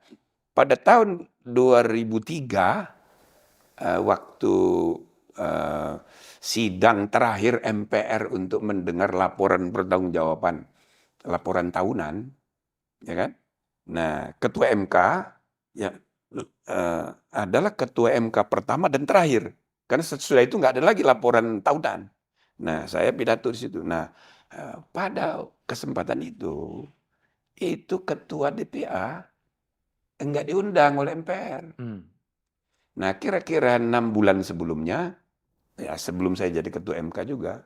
pada tahun 2003, waktu sidang terakhir MPR untuk mendengar laporan pertanggungjawaban, laporan tahunan, ya kan? Nah, ketua MK ya adalah ketua MK pertama dan terakhir. Karena sesudah itu nggak ada lagi laporan tahunan. Nah, saya pidato di situ. Nah, pada kesempatan itu ketua DPA enggak diundang oleh MPR. Nah, kira-kira 6 bulan sebelumnya, ya sebelum saya jadi ketua MK juga,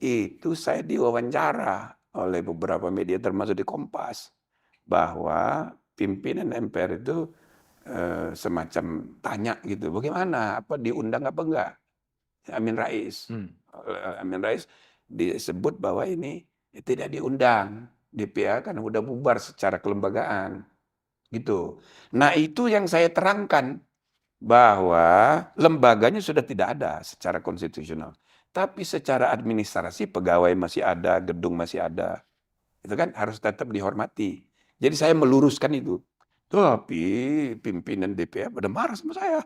itu saya diwawancara oleh beberapa media termasuk di Kompas, bahwa pimpinan MPR itu semacam tanya gitu, bagaimana, apa diundang apa enggak? Amin Rais. Amin Rais disebut bahwa ini tidak diundang. DPA kan udah bubar secara kelembagaan. Gitu. Nah, itu yang saya terangkan bahwa lembaganya sudah tidak ada secara konstitusional. Tapi secara administrasi pegawai masih ada, gedung masih ada. Itu kan harus tetap dihormati. Jadi saya meluruskan itu. Tapi pimpinan DPR pada marah sama saya.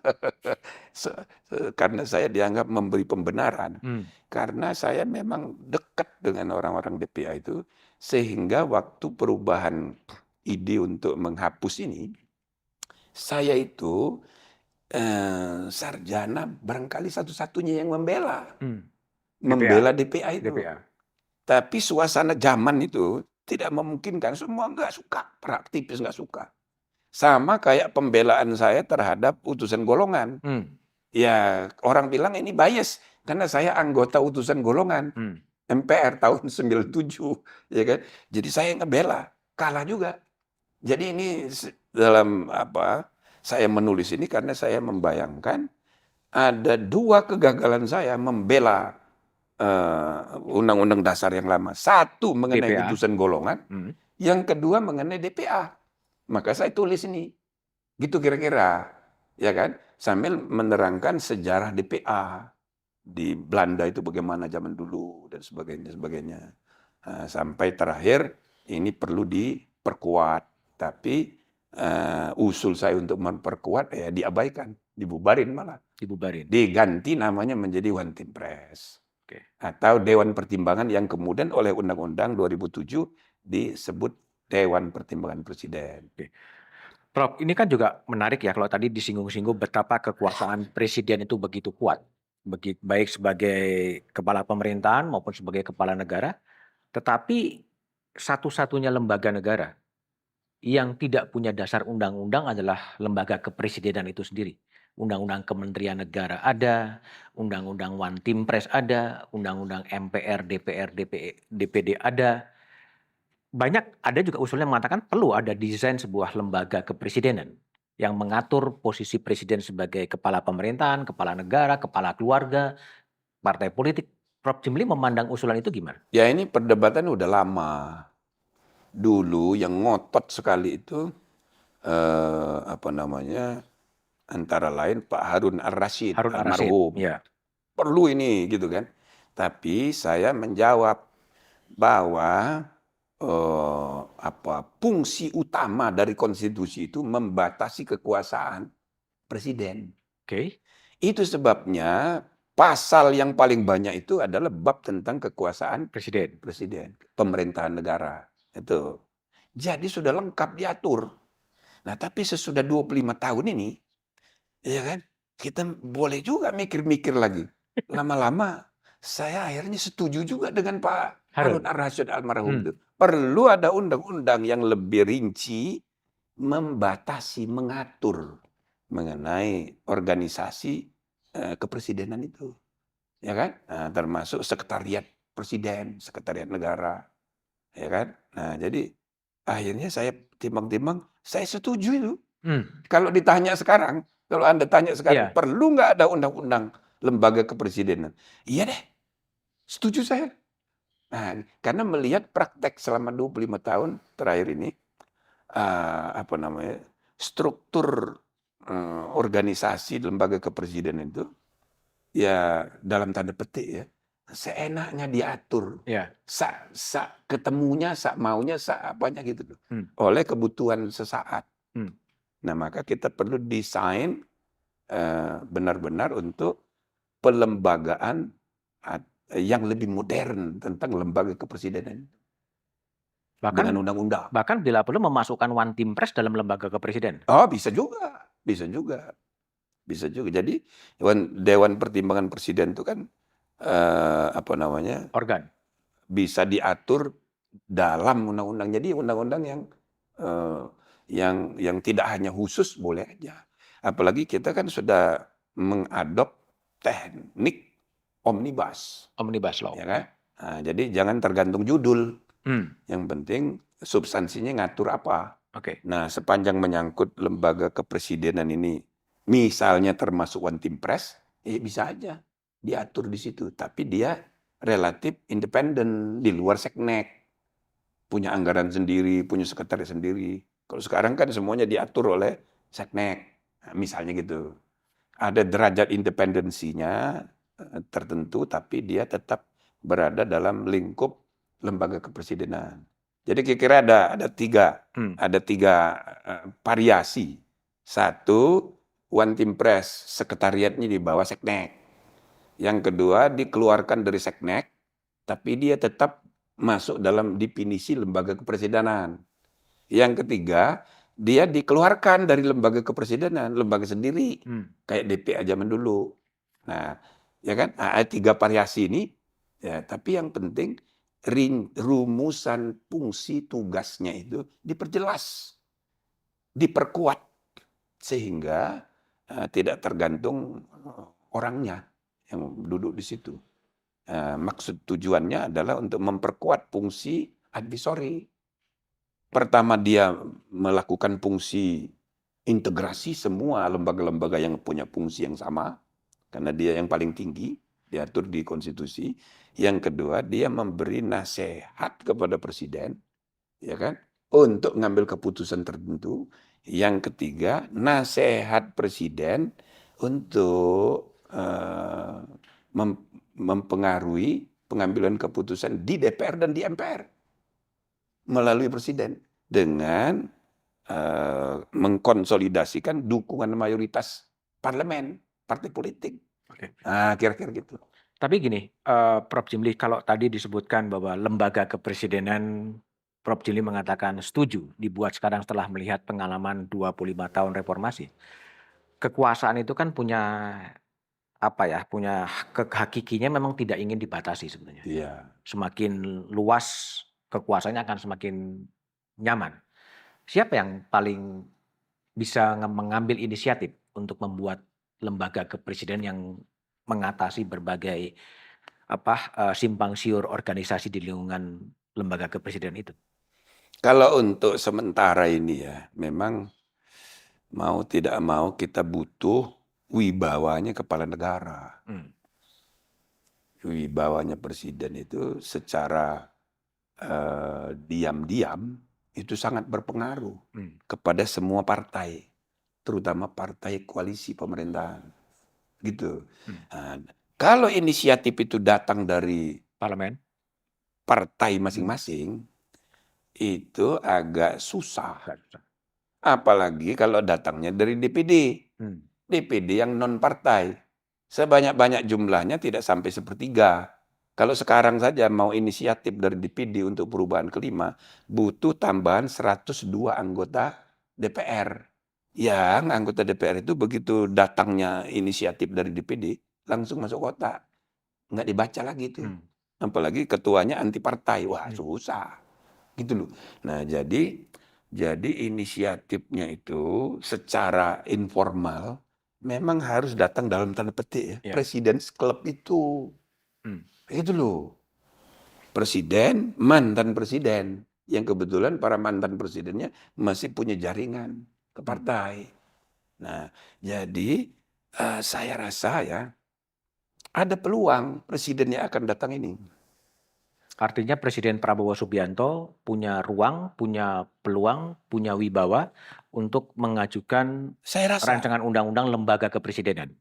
Karena saya dianggap memberi pembenaran. Karena saya memang dekat dengan orang-orang DPA itu. Sehingga waktu perubahan ide untuk menghapus ini, saya itu sarjana barangkali satu-satunya yang membela. Membela DPA itu. Tapi suasana zaman itu tidak memungkinkan. Semua nggak suka. Praktis nggak suka. Sama kayak pembelaan saya terhadap utusan golongan. Ya, orang bilang ini bias karena saya anggota utusan golongan MPR tahun 97, ya kan. Jadi saya ngebela, kalah juga. Jadi ini dalam saya menulis ini karena saya membayangkan ada 2 kegagalan saya membela undang-undang dasar yang lama. 1 mengenai utusan golongan, yang kedua mengenai DPA. Maka saya tulis ini. Gitu kira-kira. Ya kan? Sambil menerangkan sejarah DPA. di Belanda itu bagaimana zaman dulu dan sebagainya. Sampai terakhir ini perlu diperkuat, tapi usul saya untuk memperkuat ya diabaikan, dibubarin malah, Dibubarin. diganti namanya menjadi One Team Press Oke. atau Dewan Pertimbangan yang kemudian oleh Undang-Undang 2007 disebut Dewan Pertimbangan Presiden. Prof, ini kan juga menarik ya kalau tadi disinggung-singgung betapa kekuasaan presiden itu begitu kuat, baik sebagai kepala pemerintahan maupun sebagai kepala negara. Tetapi satu-satunya lembaga negara yang tidak punya dasar undang-undang adalah lembaga kepresidenan itu sendiri. Undang-undang Kementerian Negara ada, Undang-undang One Team Press ada, Undang-undang MPR, DPR, DPD ada. Ada juga usul yang mengatakan perlu ada desain sebuah lembaga kepresidenan yang mengatur posisi presiden sebagai kepala pemerintahan, kepala negara, kepala keluarga, partai politik. Prof. Jimli memandang usulan itu gimana? Ya ini perdebatan udah lama. Dulu yang ngotot sekali itu antara lain Pak Harun Ar-Rasyid Harun Ar-Rasyid, almarhum. ya. Perlu ini gitu kan. Tapi saya menjawab bahwa fungsi utama dari konstitusi itu membatasi kekuasaan presiden. Oke. Itu sebabnya pasal yang paling banyak itu adalah bab tentang kekuasaan presiden, pemerintahan negara. Itu. Jadi sudah lengkap diatur. Nah, tapi sesudah 25 tahun ini, ya kan, kita boleh juga mikir-mikir lagi. Lama-lama saya akhirnya setuju juga dengan Pak Harun Ar-Rasyid almarhum itu. Perlu ada undang-undang yang lebih rinci membatasi, mengatur mengenai organisasi kepresidenan itu. Ya kan? Nah, termasuk sekretariat presiden, sekretariat negara. Ya kan? Nah, jadi akhirnya saya timbang-timbang, saya setuju itu. Kalau ditanya sekarang, kalau Anda tanya sekarang, perlu nggak ada undang-undang lembaga kepresidenan? Iya deh, setuju saya. Nah, karena melihat praktek selama 25 tahun terakhir ini, struktur organisasi lembaga kepresidenan itu, ya dalam tanda petik ya, seenaknya diatur. Ketemunya, maunya, apanya gitu loh. Oleh kebutuhan sesaat. Nah, maka kita perlu desain benar-benar untuk pelembagaan yang lebih modern tentang lembaga kepresidenan. Dengan undang-undang. Bahkan bila perlu memasukkan One Team Press dalam lembaga kepresiden. Oh, bisa juga. Bisa juga. Bisa juga. Jadi Dewan Pertimbangan Presiden itu kan organ bisa diatur dalam undang-undang. Jadi undang-undang yang tidak hanya khusus boleh aja. Apalagi kita kan sudah mengadop teknik omnibus law. Ya kan? Nah, jadi jangan tergantung judul. Yang penting substansinya ngatur apa. Nah, sepanjang menyangkut lembaga kepresidenan ini, misalnya termasuk One Team Press, bisa aja diatur di situ. Tapi dia relatif independen, di luar seknek. Punya anggaran sendiri, punya sekretaris sendiri. Kalau sekarang kan semuanya diatur oleh seknek. Nah, misalnya gitu. Ada derajat independensinya tertentu, tapi dia tetap berada dalam lingkup lembaga kepresidenan. Jadi kira-kira ada tiga variasi. Satu, One Team Press, sekretariatnya di bawah seknek. Yang kedua, dikeluarkan dari seknek, tapi dia tetap masuk dalam definisi lembaga kepresidenan. Yang ketiga, dia dikeluarkan dari lembaga kepresidenan, lembaga sendiri, kayak DPA zaman dulu. Nah, ya kan, ada tiga variasi ini. Ya, tapi yang penting rumusan fungsi tugasnya itu diperjelas, diperkuat, sehingga tidak tergantung orangnya yang duduk di situ. Maksud tujuannya adalah untuk memperkuat fungsi advisory. Pertama dia melakukan fungsi integrasi semua lembaga-lembaga yang punya fungsi yang sama, karena dia yang paling tinggi, diatur di konstitusi. Yang kedua, dia memberi nasihat kepada presiden, ya kan, untuk mengambil keputusan tertentu. Yang ketiga, nasihat presiden untuk mempengaruhi pengambilan keputusan di DPR dan di MPR melalui presiden dengan mengkonsolidasikan dukungan mayoritas parlemen, partai politik. Oke. Kira-kira gitu. Tapi gini, Prof. Jimli, kalau tadi disebutkan bahwa lembaga kepresidenan, Prof. Jimli mengatakan setuju dibuat sekarang setelah melihat pengalaman 25 tahun reformasi. Kekuasaan itu kan punya punya hakikinya memang tidak ingin dibatasi sebenarnya. Iya. Semakin luas kekuasaannya akan semakin nyaman. Siapa yang paling bisa mengambil inisiatif untuk membuat lembaga kepresidenan yang mengatasi berbagai simpang siur organisasi di lingkungan lembaga kepresidenan itu? Kalau untuk sementara ini ya, memang mau tidak mau kita butuh wibawanya kepala negara. Wibawanya presiden itu secara diam-diam itu sangat berpengaruh kepada semua partai, terutama partai koalisi pemerintahan. Gitu. Kalau inisiatif itu datang dari Parlemen. partai masing-masing, itu agak susah. Apalagi kalau datangnya dari DPD. DPD yang non-partai. Sebanyak-banyak jumlahnya tidak sampai sepertiga. Kalau sekarang saja mau inisiatif dari DPD untuk perubahan kelima, butuh tambahan 102 anggota DPR. Yang anggota DPR itu begitu datangnya inisiatif dari DPD, langsung masuk kotak. Nggak dibaca lagi itu. Apalagi ketuanya anti partai. Wah, susah. Gitu loh. Nah, jadi inisiatifnya itu secara informal memang harus datang dalam tanda petik ya. Presiden Club itu. Itu loh. Presiden, mantan presiden. Yang kebetulan para mantan presidennya masih punya jaringan ke partai. Nah, jadi saya rasa ya ada peluang presiden yang akan datang ini. Artinya Presiden Prabowo Subianto punya ruang, punya peluang, punya wibawa untuk mengajukan Saya rasa rancangan undang-undang lembaga kepresidenan.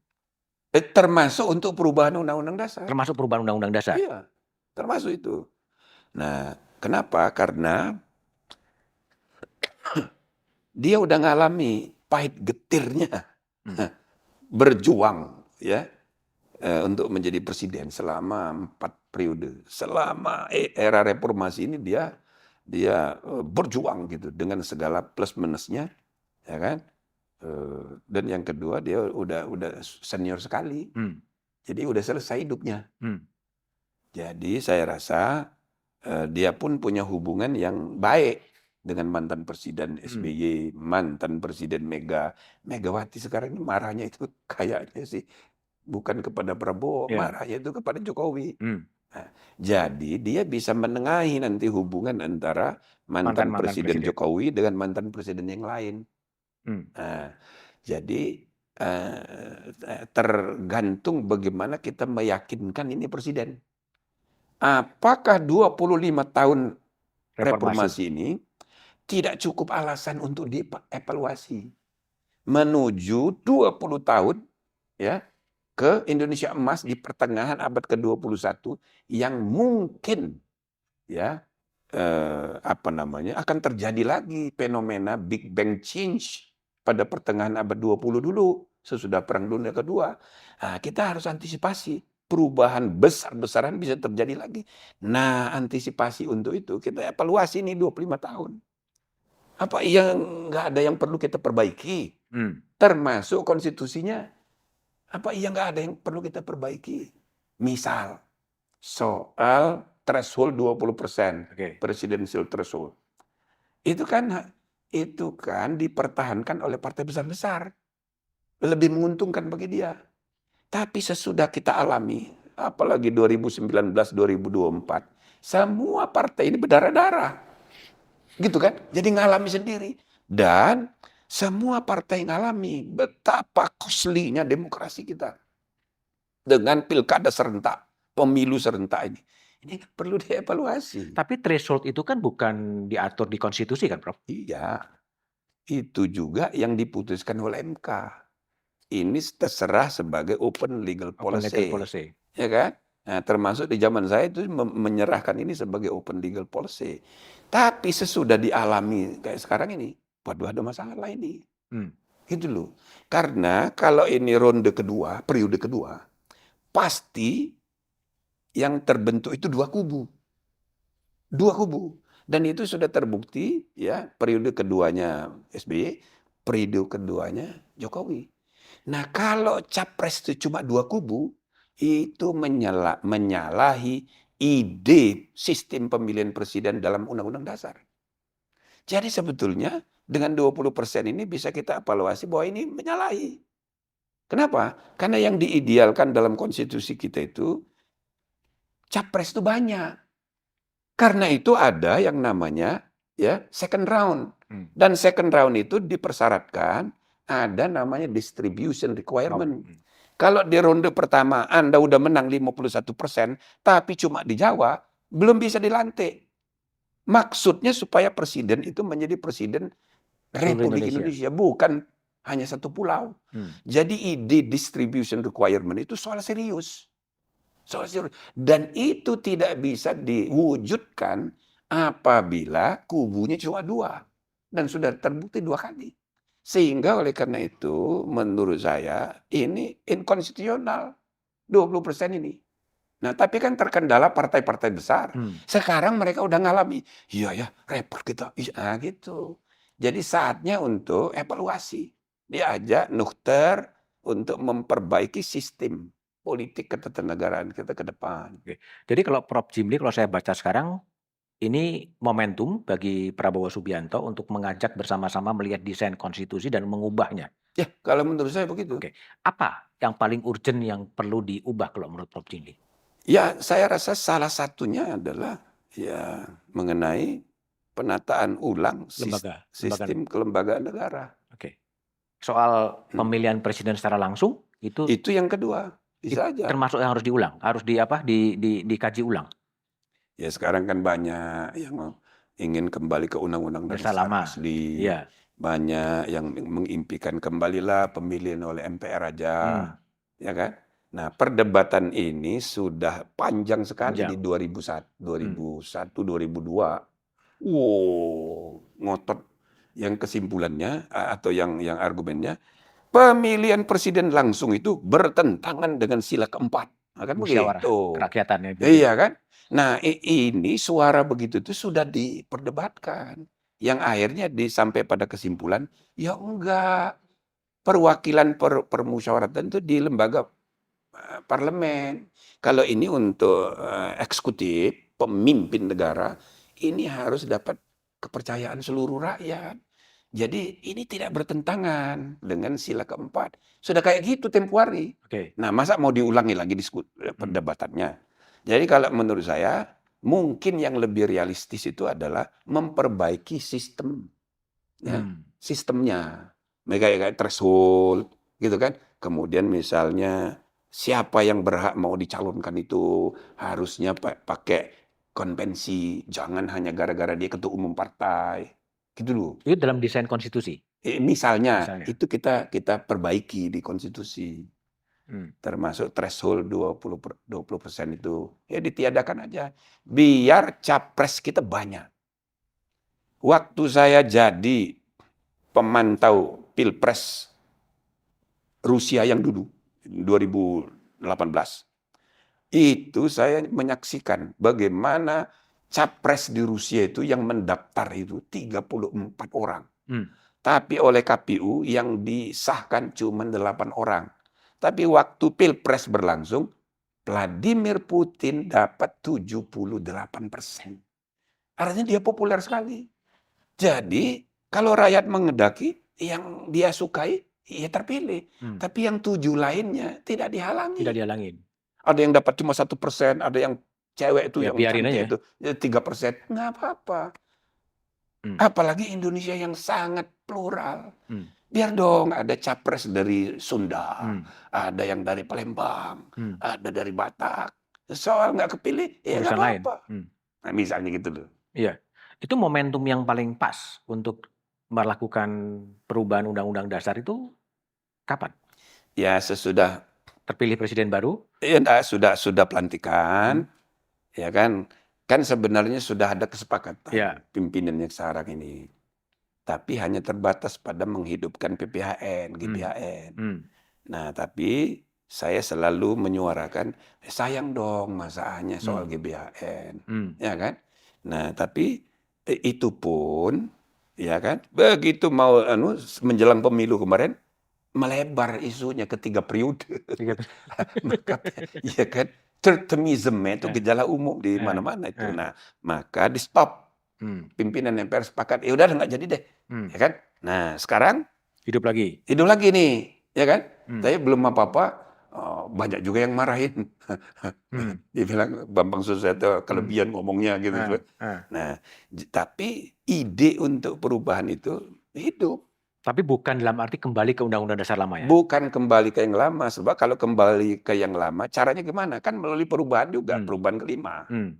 termasuk untuk perubahan undang-undang dasar. Termasuk perubahan undang-undang dasar. Iya, termasuk itu. Nah, kenapa? Karena dia udah ngalami pahit getirnya berjuang ya untuk menjadi presiden selama 4 periode. Selama era reformasi ini dia berjuang gitu dengan segala plus minusnya, ya kan? Dan yang kedua dia udah senior sekali. Jadi udah selesai hidupnya. Jadi saya rasa dia pun punya hubungan yang baik dengan mantan presiden SBY, mantan presiden Megawati sekarang ini marahnya itu kayaknya sih bukan kepada Prabowo, marahnya itu kepada Jokowi. Nah, jadi dia bisa menengahi nanti hubungan antara mantan presiden Jokowi dengan mantan presiden yang lain. Nah, jadi tergantung bagaimana kita meyakinkan ini presiden. Apakah 25 tahun reformasi ini tidak cukup alasan untuk dievaluasi? Menuju 20 tahun ya ke Indonesia emas di pertengahan abad ke-21 yang mungkin ya akan terjadi lagi fenomena Big Bang Change pada pertengahan abad 20 dulu sesudah Perang Dunia Kedua. Nah, kita harus antisipasi perubahan besar-besaran bisa terjadi lagi. Nah, antisipasi untuk itu kita evaluasi nih 25 tahun. Apa yang nggak ada yang perlu kita perbaiki? Termasuk konstitusinya. Apa nggak ada yang perlu kita perbaiki? Misal, soal threshold 20%, presidential threshold. Itu kan dipertahankan oleh partai besar-besar. Lebih menguntungkan bagi dia. Tapi sesudah kita alami, apalagi 2019-2024, semua partai ini berdarah-darah. Gitu kan? Jadi ngalami sendiri. Dan semua partai ngalami betapa costly-nya demokrasi kita. Dengan pilkada serentak, pemilu serentak ini. Ini perlu dievaluasi. Tapi threshold itu kan bukan diatur di konstitusi kan, Prof? Iya. Itu juga yang diputuskan oleh MK. Ini terserah sebagai open legal policy. ya kan? Nah, termasuk di zaman saya itu menyerahkan ini sebagai open legal policy. Tapi sesudah dialami kayak sekarang ini, waduh ada masalah ini. Hmm. Gitu loh. Karena kalau ini ronde kedua, periode kedua, pasti yang terbentuk itu dua kubu. Dua kubu. Dan itu sudah terbukti ya, periode keduanya SBY, periode keduanya Jokowi. Nah, kalau capres itu cuma dua kubu, itu menyalahi ide sistem pemilihan presiden dalam Undang-Undang Dasar. Jadi sebetulnya dengan 20% ini bisa kita evaluasi bahwa ini menyalahi. Kenapa? Karena yang diidealkan dalam konstitusi kita itu capres itu banyak. Karena itu ada yang namanya ya second round. Dan second round itu dipersyaratkan ada namanya distribution requirement. Kalau di ronde pertama Anda udah menang 51%, tapi cuma di Jawa, belum bisa dilantik. Maksudnya supaya presiden itu menjadi presiden Seluruh Republik Indonesia. Indonesia, bukan hanya satu pulau. Jadi ide distribution requirement itu soal serius. Soal serius. Dan itu tidak bisa diwujudkan apabila kubunya cuma dua. Dan sudah terbukti dua kali. Sehingga oleh karena itu menurut saya ini inkonstitusional 20% ini. Nah tapi kan terkendala partai-partai besar. Sekarang mereka udah ngalami. Iya ya repot kita. Iya gitu. Jadi saatnya untuk evaluasi. Diajak Nukhter untuk memperbaiki sistem politik ketatanegaraan kita ke depan. Oke. Jadi kalau Prof. Jimli, kalau saya baca sekarang, ini momentum bagi Prabowo Subianto untuk mengajak bersama-sama melihat desain konstitusi dan mengubahnya. Ya kalau menurut saya begitu. Oke. Apa yang paling urgent yang perlu diubah kalau menurut Prof. Jimli? Ya saya rasa salah satunya adalah ya mengenai penataan ulang Lembaga. sistem kelembagaan negara. Oke. Soal pemilihan presiden secara langsung itu Itu yang kedua, bisa aja. termasuk yang harus diulang, harus dikaji ulang. Ya sekarang kan banyak yang ingin kembali ke undang-undang Dasar dasar lama. asli. Iya. Banyak yang mengimpikan kembalilah pemilihan oleh MPR aja. Ya kan? Nah, perdebatan ini sudah panjang sekali di 2001, 2002. Wow, ngotot yang kesimpulannya atau yang argumennya pemilihan presiden langsung itu bertentangan dengan sila keempat. Nah, kan Musyawarah begitu. kerakyatan. Iya kan? Nah, ini suara begitu itu sudah diperdebatkan. Yang akhirnya sampai pada kesimpulan, ya enggak. Perwakilan permusyawaratan itu di lembaga parlemen. Kalau ini untuk eksekutif, pemimpin negara, ini harus dapat kepercayaan seluruh rakyat. Jadi ini tidak bertentangan dengan sila keempat. Sudah kayak gitu tempo hari. Nah, masa mau diulangi lagi perdebatannya? Jadi kalau menurut saya, mungkin yang lebih realistis itu adalah memperbaiki sistem. Ya, sistemnya. Kayak threshold, gitu kan. Kemudian misalnya siapa yang berhak mau dicalonkan itu harusnya pakai konvensi, jangan hanya gara-gara dia ketua umum partai. Gitu loh. Itu dalam desain konstitusi. Misalnya itu kita perbaiki di konstitusi. Termasuk threshold 20% itu ya ditiadakan aja. Biar capres kita banyak. Waktu saya jadi pemantau Pilpres Rusia yang dulu 2018. Itu saya menyaksikan bagaimana capres di Rusia itu yang mendaftar itu 34 orang. Tapi oleh KPU yang disahkan cuma 8 orang. Tapi waktu Pilpres berlangsung, Vladimir Putin dapat 78%. Artinya dia populer sekali. Jadi kalau rakyat menghendaki yang dia sukai, ya terpilih. Tapi yang 7 lainnya tidak dihalangi. Tidak dihalangin. Ada yang dapat cuma 1%, ada yang cewek itu Ya, yang biarin cantik aja. itu 3%, nggak apa-apa. Apalagi Indonesia yang sangat plural. Biar dong ada capres dari Sunda, ada yang dari Palembang, ada dari Batak. Soal nggak kepilih, ya nggak apa-apa. Nah, misalnya gitu loh. Iya, itu momentum yang paling pas untuk melakukan perubahan undang-undang dasar itu kapan? Ya sesudah terpilih presiden baru. Ya, sudah Hmm. pelantikan, ya kan? Kan sebenarnya sudah ada kesepakatan Ya. pimpinan yang sekarang ini. Tapi hanya terbatas pada menghidupkan PPHN, Hmm. GBHN. Hmm. Nah, tapi saya selalu menyuarakan, sayang dong masalahnya soal GBHN, Hmm. ya kan? Nah, tapi itu pun, ya kan? Begitu mau menjelang pemilu kemarin, melebar isunya ke 3 periode. Tiga. Maka, ya kan? Tertemism itu Eh, gejala umum di eh, mana-mana itu. eh. Nah, maka di stop. Hmm. Pimpinan MPR sepakat, ya udah nggak jadi deh, Hmm. ya kan? Nah, sekarang Hidup lagi. hidup lagi nih, ya kan? Hmm. Tapi belum apa-apa, banyak juga yang marahin. Hmm. Dibilang Bambang Susatyo kelebihan ngomongnya gitu. Eh, eh. Nah, tapi ide untuk perubahan itu hidup. Tapi bukan dalam arti kembali ke Undang-Undang Dasar lama ya. Bukan kembali ke yang lama, sebab kalau kembali ke yang lama, caranya gimana? Kan melalui perubahan juga, perubahan kelima. Hmm.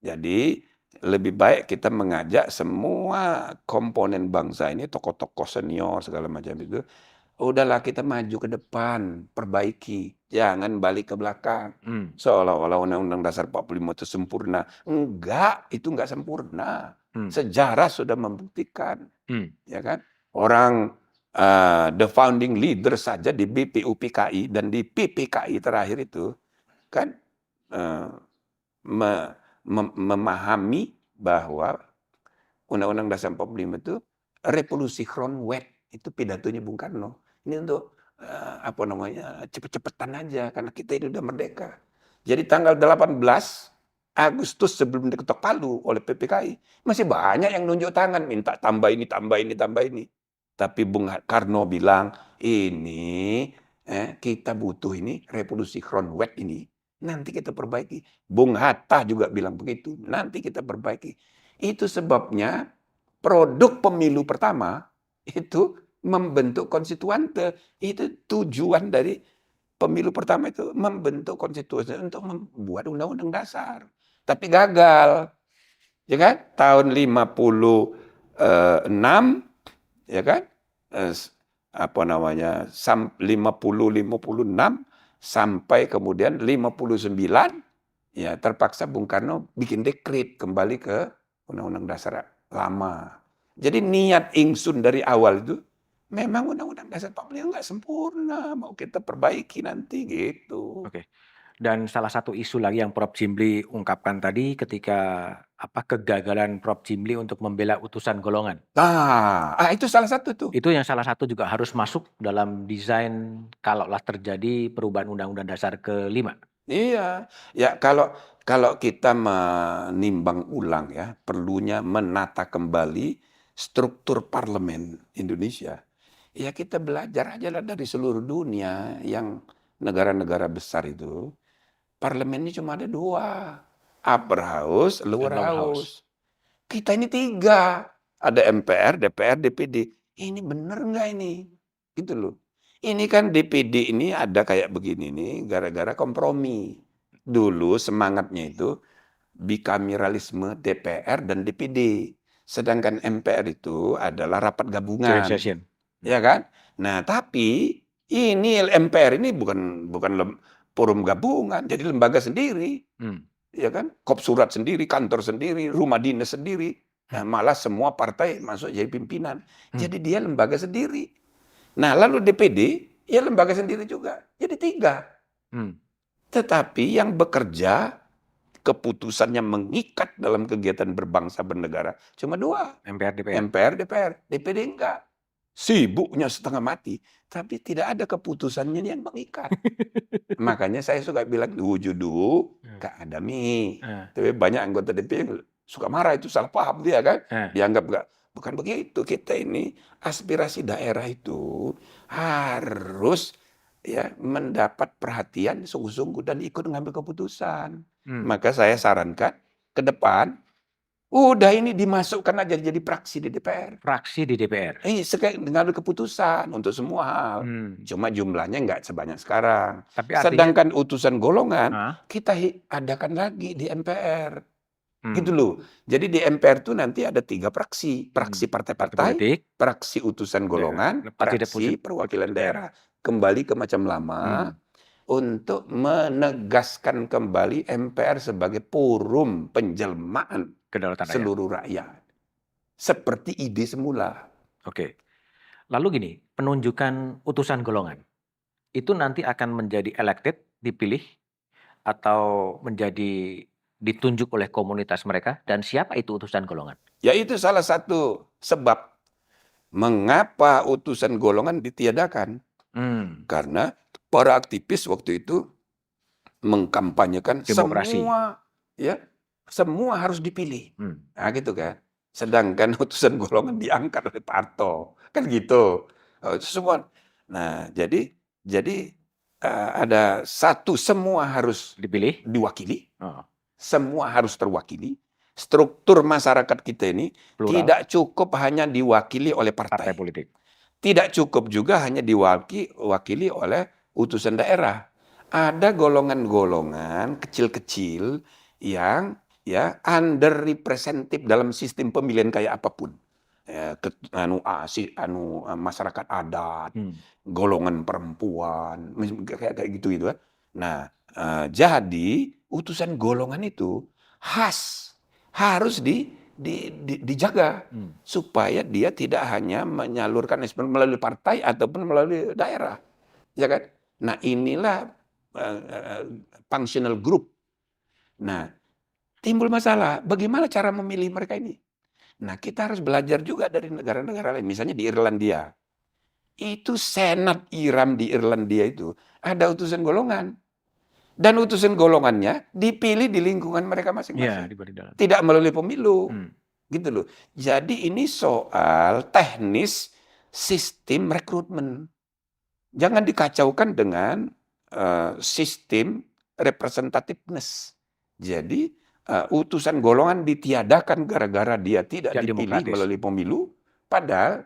Jadi lebih baik kita mengajak semua komponen bangsa ini, tokoh-tokoh senior segala macam itu, udahlah kita maju ke depan, perbaiki, jangan balik ke belakang. Hmm. Seolah-olah Undang-Undang Dasar 45 itu sempurna. Enggak, itu enggak sempurna. Hmm. Sejarah sudah membuktikan, Hmm. ya kan? Orang the founding leader saja di BPUPKI dan di PPKI terakhir itu kan eh, memahami bahwa Undang-Undang Dasar 45 itu revolusi Kronwet, itu pidatonya Bung Karno. Ini untuk apa namanya, cepet-cepetan aja karena kita ini udah merdeka. Jadi tanggal 18 Agustus sebelum diketok palu oleh PPKI, masih banyak yang nunjuk tangan minta tambah ini, tambah ini, tambah ini. Tapi Bung Karno bilang, ini kita butuh ini revolusi Kronwet ini. Nanti kita perbaiki. Bung Hatta juga bilang begitu. Nanti kita perbaiki. Itu sebabnya produk pemilu pertama itu membentuk konstituante. Itu tujuan dari pemilu pertama itu membentuk konstitusi untuk membuat undang-undang dasar. Tapi gagal. Ya kan? Tahun 56, ya kan? Apa namanya? 56 sampai kemudian 59, ya terpaksa Bung Karno bikin dekret kembali ke Undang-Undang Dasar lama. Jadi niat ingsun dari awal itu memang Undang-Undang Dasar 45 nggak sempurna, mau kita perbaiki nanti gitu. Oke. Dan salah satu isu lagi yang Prof. Jimli ungkapkan tadi ketika kegagalan Prof. Jimli untuk membela utusan golongan. Nah, itu salah satu tuh. Itu yang salah satu juga harus masuk dalam desain kalaulah terjadi perubahan Undang-Undang Dasar ke-5. Iya, ya kalau kita menimbang ulang ya, perlunya menata kembali struktur parlemen Indonesia. Ya kita belajar aja lah dari seluruh dunia yang negara-negara besar itu. Parlemennya cuma ada 2. Upper House, Lower Lower House. Kita ini 3. Ada MPR, DPR, DPD. Ini bener nggak ini? Gitu loh. Ini kan DPD ini ada kayak begini nih gara-gara kompromi. Dulu semangatnya itu bikameralisme DPR dan DPD. Sedangkan MPR itu adalah rapat Joint gabungan. session. Ya kan? Nah, tapi ini MPR ini bukan forum gabungan, jadi lembaga sendiri. Ya kan? Kopsurat sendiri, kantor sendiri, rumah dinas sendiri. Nah, malah semua partai masuk jadi pimpinan. Jadi dia lembaga sendiri. Nah, lalu DPD, ya lembaga sendiri juga. Jadi 3. Tetapi yang bekerja, keputusannya mengikat dalam kegiatan berbangsa bernegara, cuma 2. MPR, DPR. MPR, DPR. DPD enggak. Sibuknya setengah mati. Tapi tidak ada keputusannya yang mengikat. Makanya saya suka bilang, wujudu keadami. Tapi banyak anggota DPR yang suka marah, itu salah paham dia kan. Dianggap enggak. Bukan begitu, kita ini aspirasi daerah itu harus ya mendapat perhatian sungguh-sungguh dan ikut mengambil keputusan. Maka saya sarankan ke depan, udah ini dimasukkan aja jadi praksi di DPR. Fraksi di DPR. Mengambil keputusan untuk semua hal. Cuma jumlahnya nggak sebanyak sekarang. Tapi artinya, sedangkan utusan golongan kita adakan lagi di MPR. Gitu loh. Jadi di MPR itu nanti ada 3 praksi. Praksi partai-partai, praksi utusan golongan, praksi perwakilan daerah. Kembali ke macam lama. untuk menegaskan kembali MPR sebagai forum penjelmaan Kedaulatan rakyat. seluruh rakyat. Seperti ide semula. Oke. Lalu gini, penunjukan utusan golongan itu nanti akan menjadi elected, dipilih, atau menjadi ditunjuk oleh komunitas mereka, dan siapa itu utusan golongan? Ya itu salah satu sebab mengapa utusan golongan ditiadakan. Karena para aktivis waktu itu mengkampanyekan Demokrasi. semua harus dipilih. Nah gitu kan. Sedangkan utusan golongan diangkat oleh Pak Harto. Kan gitu. Semua. Nah, jadi ada satu, semua harus Dipilih. diwakili. Oh. Semua harus terwakili. Struktur masyarakat kita ini Plural. tidak cukup hanya diwakili oleh Partai partai. politik. Tidak cukup juga hanya diwakili oleh utusan daerah. Ada golongan-golongan kecil-kecil yang underrepresented dalam sistem pemilihan kayak apapun. Masyarakat adat, golongan perempuan, kayak gitu gitu. Nah, jadi utusan golongan itu harus dijaga supaya dia tidak hanya menyalurkan melalui partai ataupun melalui daerah, ya kan? Nah inilah functional group. Nah timbul masalah, bagaimana cara memilih mereka ini? Nah kita harus belajar juga dari negara-negara lain, misalnya di Irlandia. Itu Senat Iram di Irlandia itu ada utusan golongan. Dan utusan golongannya dipilih di lingkungan mereka masing-masing. Tidak melalui pemilu. Gitu loh. Jadi ini soal teknis sistem rekrutmen. Jangan dikacaukan dengan sistem representativeness. Jadi utusan golongan ditiadakan gara-gara dia tidak dipilih melalui pemilu, padahal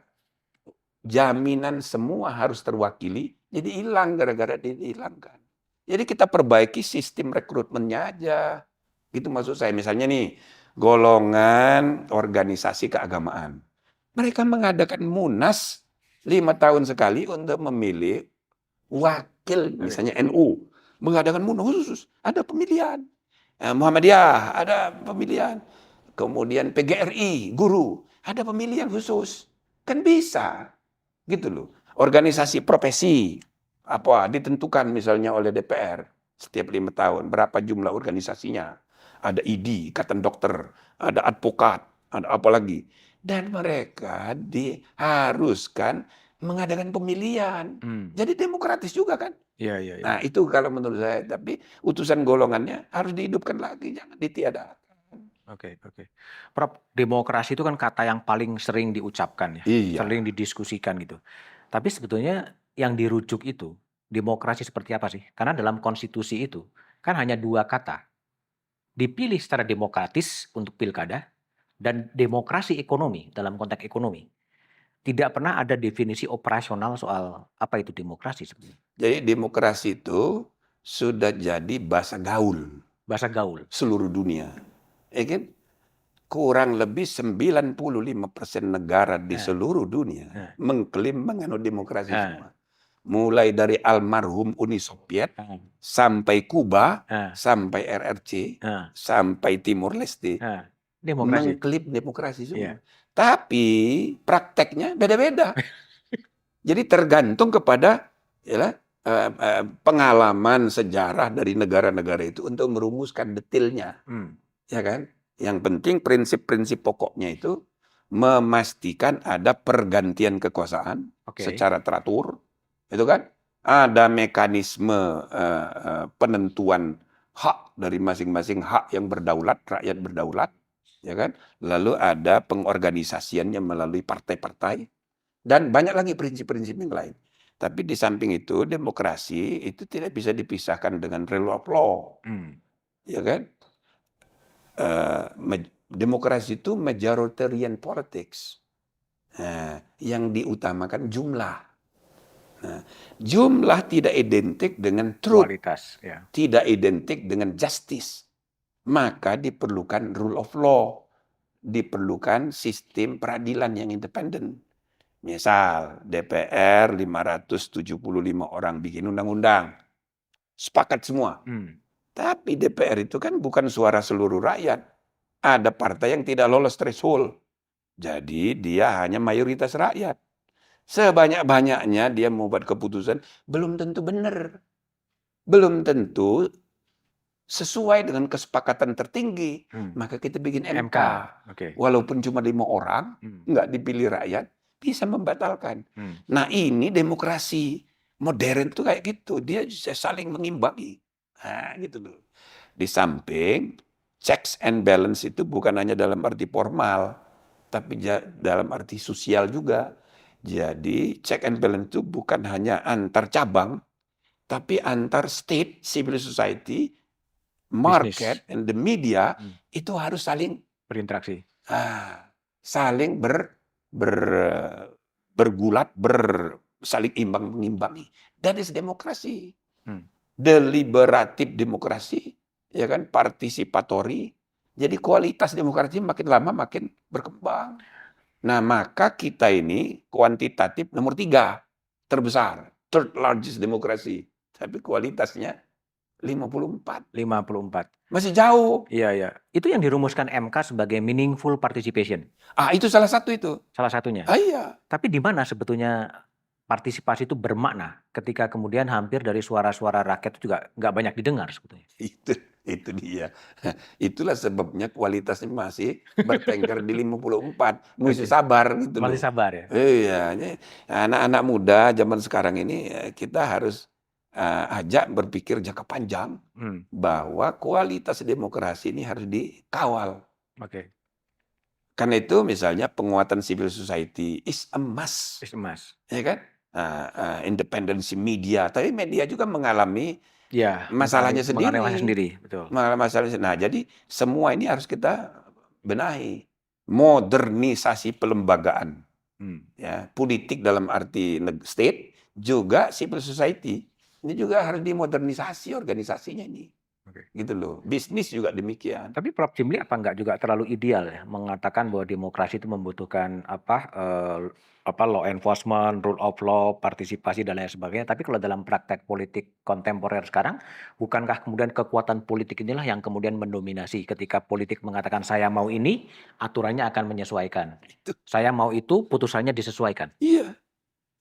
jaminan semua harus terwakili, jadi hilang gara-gara dihilangkan. Jadi kita perbaiki sistem rekrutmennya aja. Gitu maksud saya. Misalnya nih, golongan organisasi keagamaan. Mereka mengadakan munas 5 tahun sekali untuk memilih wakil, misalnya NU. Mengadakan munas khusus, ada pemilihan. Muhammadiyah, ada pemilihan. Kemudian PGRI, guru, ada pemilihan khusus. Kan bisa. Gitu loh. Organisasi profesi, ditentukan misalnya oleh DPR setiap 5 tahun. Berapa jumlah organisasinya. Ada ID, Ikatan Dokter, ada advokat, ada apa lagi. Dan mereka diharuskan mengadakan pemilihan. Jadi demokratis juga kan. Iya. Nah itu kalau menurut saya. Tapi utusan golongannya harus dihidupkan lagi, jangan ditiadakan. Oke. Prof, demokrasi itu kan kata yang paling sering diucapkan ya. Iya. Sering didiskusikan gitu. Tapi sebetulnya yang dirujuk itu, demokrasi seperti apa sih? Karena dalam konstitusi itu kan hanya 2 kata. Dipilih secara demokratis untuk pilkada dan demokrasi ekonomi dalam konteks ekonomi. Tidak pernah ada definisi operasional soal apa itu demokrasi sebenarnya. Jadi demokrasi itu sudah jadi bahasa gaul. Bahasa gaul. Seluruh dunia. Ya kan? Kurang lebih 95% negara di seluruh dunia mengklaim menganut demokrasi semua. Mulai dari almarhum Uni Soviet, sampai Kuba, sampai RRC, sampai Timur Leste, mengklaim demokrasi semua. Tapi prakteknya beda-beda. Jadi tergantung kepada pengalaman sejarah dari negara-negara itu untuk merumuskan detailnya. Ya kan? Yang penting prinsip-prinsip pokoknya itu memastikan ada pergantian kekuasaan secara teratur. Itu kan? Ada mekanisme penentuan hak dari masing-masing hak yang berdaulat, rakyat berdaulat. Ya kan? Lalu ada pengorganisasiannya melalui partai-partai. Dan banyak lagi prinsip-prinsip yang lain. Tapi di samping itu, demokrasi itu tidak bisa dipisahkan dengan rule of law. Ya kan? Demokrasi itu majoritarian politics. Yang diutamakan jumlah. Jumlah tidak identik dengan truth. Kualitas, ya. Tidak identik dengan justice. Maka diperlukan rule of law. Diperlukan sistem peradilan yang independen. Misal DPR 575 orang bikin undang-undang. sepakat semua. Tapi DPR itu kan bukan suara seluruh rakyat. Ada partai yang tidak lolos threshold. Jadi dia hanya mayoritas rakyat. Sebanyak-banyaknya dia mau buat keputusan, belum tentu benar. Belum tentu sesuai dengan kesepakatan tertinggi. Maka kita bikin MK. Oke. Walaupun cuma 5 orang, nggak dipilih rakyat, bisa membatalkan. Nah ini demokrasi modern tuh kayak gitu. Dia bisa saling mengimbangi. Nah gitu loh. Di samping checks and balance itu bukan hanya dalam arti formal, tapi dalam arti sosial juga. Jadi check and balance itu bukan hanya antar cabang, tapi antar state, civil society, market, and the media itu harus saling berinteraksi, saling bergulat, saling mengimbangi. That is demokrasi. Deliberatif demokrasi, ya kan, partisipatori. Jadi kualitas demokrasi makin lama makin berkembang. Nah, maka kita ini kuantitatif nomor 3 terbesar, third largest demokrasi. Tapi kualitasnya 54. Masih jauh. Iya. Itu yang dirumuskan MK sebagai meaningful participation. Itu salah satu itu. Salah satunya. Iya. Tapi di mana sebetulnya partisipasi itu bermakna ketika kemudian hampir dari suara-suara rakyat itu juga nggak banyak didengar sebetulnya. Itu dia. Itulah sebabnya kualitasnya masih bertengger di 54. Mesti sabar gitu loh. Masih sabar ya? Iya. Anak-anak muda zaman sekarang ini kita harus ajak berpikir jangka panjang bahwa kualitas demokrasi ini harus dikawal. Oke. Karena itu misalnya penguatan civil society is a must. Ya kan? Independensi media. Tapi media juga mengalami masalahnya sendiri. Betul. Nah, jadi semua ini harus kita benahi. Modernisasi pelembagaan. Ya, politik dalam arti state, juga civil society. Ini juga harus dimodernisasi organisasinya ini. Gitu loh. Bisnis juga demikian. Tapi Prof. Jimli apa enggak juga terlalu ideal ya mengatakan bahwa demokrasi itu membutuhkan law enforcement, rule of law, partisipasi dan lain sebagainya. Tapi kalau dalam praktek politik kontemporer sekarang, bukankah kemudian kekuatan politik inilah yang kemudian mendominasi ketika politik mengatakan saya mau ini, aturannya akan menyesuaikan. Saya mau itu, putusannya disesuaikan. Iya.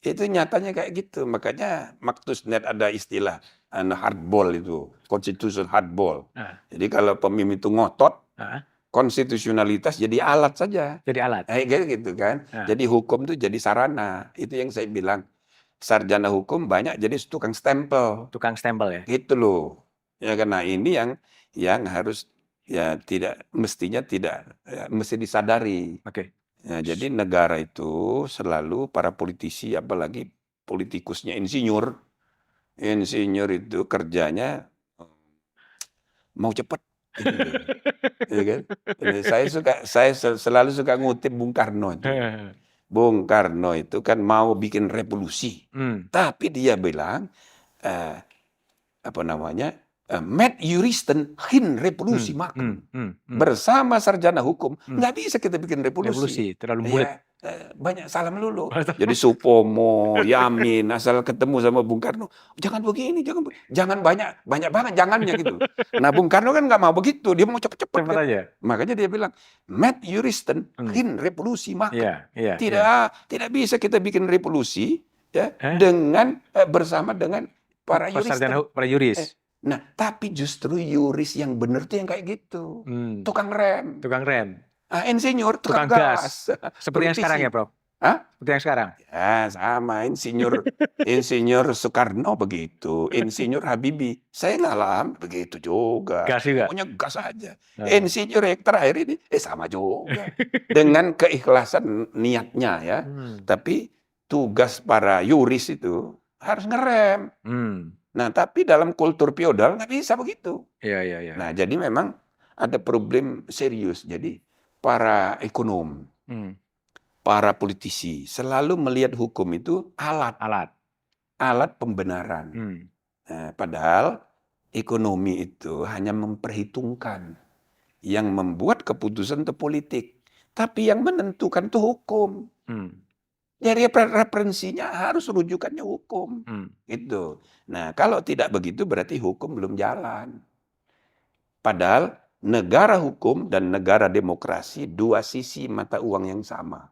Itu nyatanya kayak gitu. Makanya Maktusnet ada istilah hardball itu, constitution hardball. Jadi kalau pemimpin itu ngotot, konstitusionalitas jadi alat saja. Jadi alat. Gitu kan. Jadi hukum itu jadi sarana. Itu yang saya bilang. Sarjana hukum banyak jadi tukang stempel. Tukang stempel ya. Gitu loh. Ya karena ini yang harus mesti disadari. Oke. Ya, jadi negara itu selalu para politisi, apalagi politikusnya insinyur itu kerjanya mau cepat, gitu. Ya kan? Saya selalu suka ngutip Bung Karno itu. Bung Karno itu kan mau bikin revolusi, tapi dia bilang met juristen hin revolusi maken. Bersama sarjana hukum nggak bisa kita bikin revolusi. Terlalu bulat. Banyak salah melulu. Jadi Supomo, Yamin, asal ketemu sama Bung Karno, jangan begini, jangan banyak banget jangannya gitu. Nah Bung Karno kan nggak mau begitu, dia mau cepet-cepet. Makanya dia bilang met juristen hin revolusi maken. Tidak bisa kita bikin revolusi dengan bersama dengan para yuris. Nah, tapi justru yuris yang benar tuh yang kayak gitu. Tukang rem. Insinyur, tukang gas. Seperti yang sekarang ya, Prof? Seperti yang sekarang? Ya, sama. Insinyur Soekarno begitu. Insinyur Habibie. Saya ngalam begitu juga. Gas juga? Pokoknya gas aja. Insinyur yang terakhir ini, sama juga. Dengan keikhlasan niatnya ya. Tapi tugas para yuris itu harus ngerem. Nah, tapi dalam kultur feodal nggak bisa begitu. Iya. Nah, jadi memang ada problem serius. Jadi para ekonom, para politisi selalu melihat hukum itu alat pembenaran. Padahal ekonomi itu hanya memperhitungkan. Yang membuat keputusan itu politik. Tapi yang menentukan itu hukum. Jadi referensinya harus rujukannya hukum. Itu. Nah, kalau tidak begitu berarti hukum belum jalan. Padahal negara hukum dan negara demokrasi dua sisi mata uang yang sama.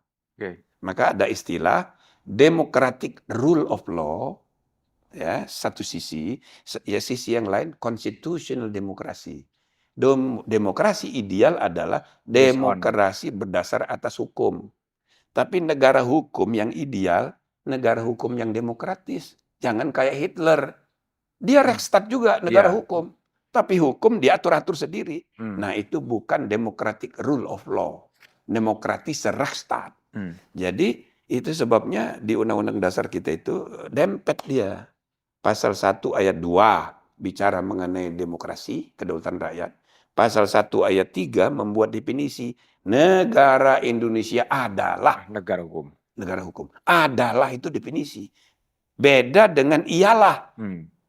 Maka ada istilah democratic rule of law, ya, satu sisi, ya sisi yang lain constitutional demokrasi. Demokrasi ideal adalah demokrasi berdasar atas hukum. Tapi negara hukum yang ideal, negara hukum yang demokratis. Jangan kayak Hitler. Dia Reichstag juga negara hukum. Tapi hukum diatur-atur sendiri. Nah, itu bukan democratic rule of law. Demokratis Reichstag. Jadi itu sebabnya di Undang-Undang Dasar kita itu dempet dia. Pasal 1 ayat 2 bicara mengenai demokrasi, kedaulatan rakyat. Pasal 1 ayat 3 membuat definisi negara Indonesia adalah Negara hukum. negara hukum. Adalah itu definisi. Beda dengan ialah.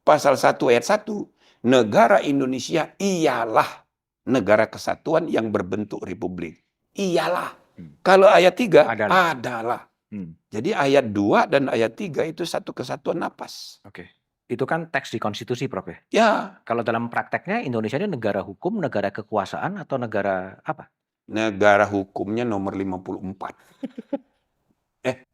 Pasal 1 ayat 1. Negara Indonesia ialah negara kesatuan yang berbentuk republik. Ialah. Kalau ayat 3 adalah. Jadi ayat 2 dan ayat 3 itu satu kesatuan napas. Oke. Itu kan teks di konstitusi, Prof. Ya. Kalau dalam prakteknya Indonesia ini negara hukum, negara kekuasaan, atau negara apa? Negara hukumnya nomor 54.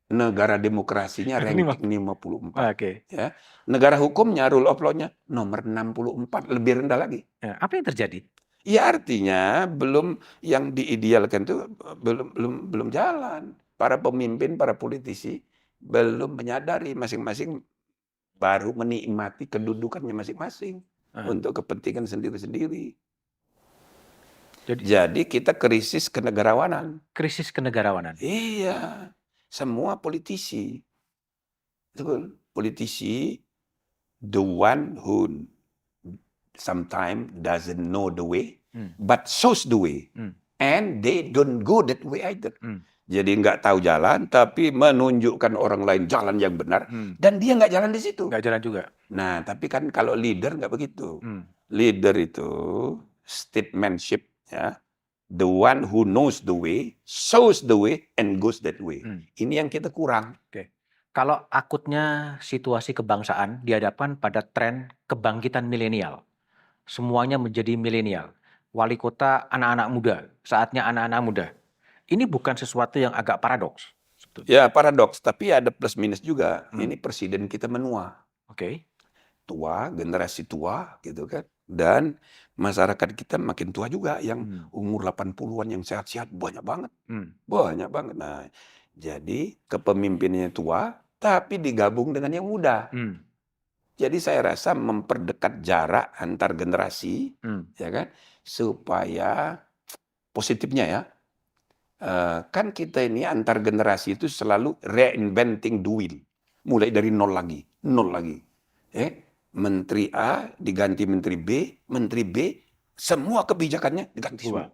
Negara demokrasinya ranking 54. Oke. Ya. Negara hukumnya, rule of law-nya nomor 64, lebih rendah lagi. Apa yang terjadi? Ya artinya belum yang diidealkan itu belum jalan. Para pemimpin, para politisi belum menyadari masing-masing baru menikmati kedudukannya masing-masing untuk kepentingan sendiri-sendiri. Jadi kita krisis kenegarawanan. Krisis kenegarawanan. Iya. Semua politisi. Betul. Politisi, the one who sometimes doesn't know the way, but shows the way. And they don't go that way either. Jadi nggak tahu jalan, tapi menunjukkan orang lain jalan yang benar, dan dia nggak jalan di situ. Nggak jalan juga. Nah, tapi kan kalau leader nggak begitu. Leader itu statesmanship, ya. The one who knows the way, shows the way, and goes that way. Ini yang kita kurang. Kalau akutnya situasi kebangsaan dihadapkan pada tren kebangkitan milenial, semuanya menjadi milenial. Wali kota anak-anak muda, saatnya anak-anak muda. Ini bukan sesuatu yang agak paradoks. Ya, paradoks, tapi ada plus minus juga. Ini presiden kita menua. Tua, generasi tua gitu kan. Dan masyarakat kita makin tua juga, yang umur 80-an yang sehat-sehat banyak banget. Banyak banget. Nah, jadi kepemimpinannya tua, tapi digabung dengan yang muda. Jadi saya rasa memperdekat jarak antar generasi, ya kan, supaya positifnya ya. Kan kita ini antar generasi itu selalu reinventing the wheel. Mulai dari nol lagi. Menteri A diganti Menteri B, semua kebijakannya diganti semua.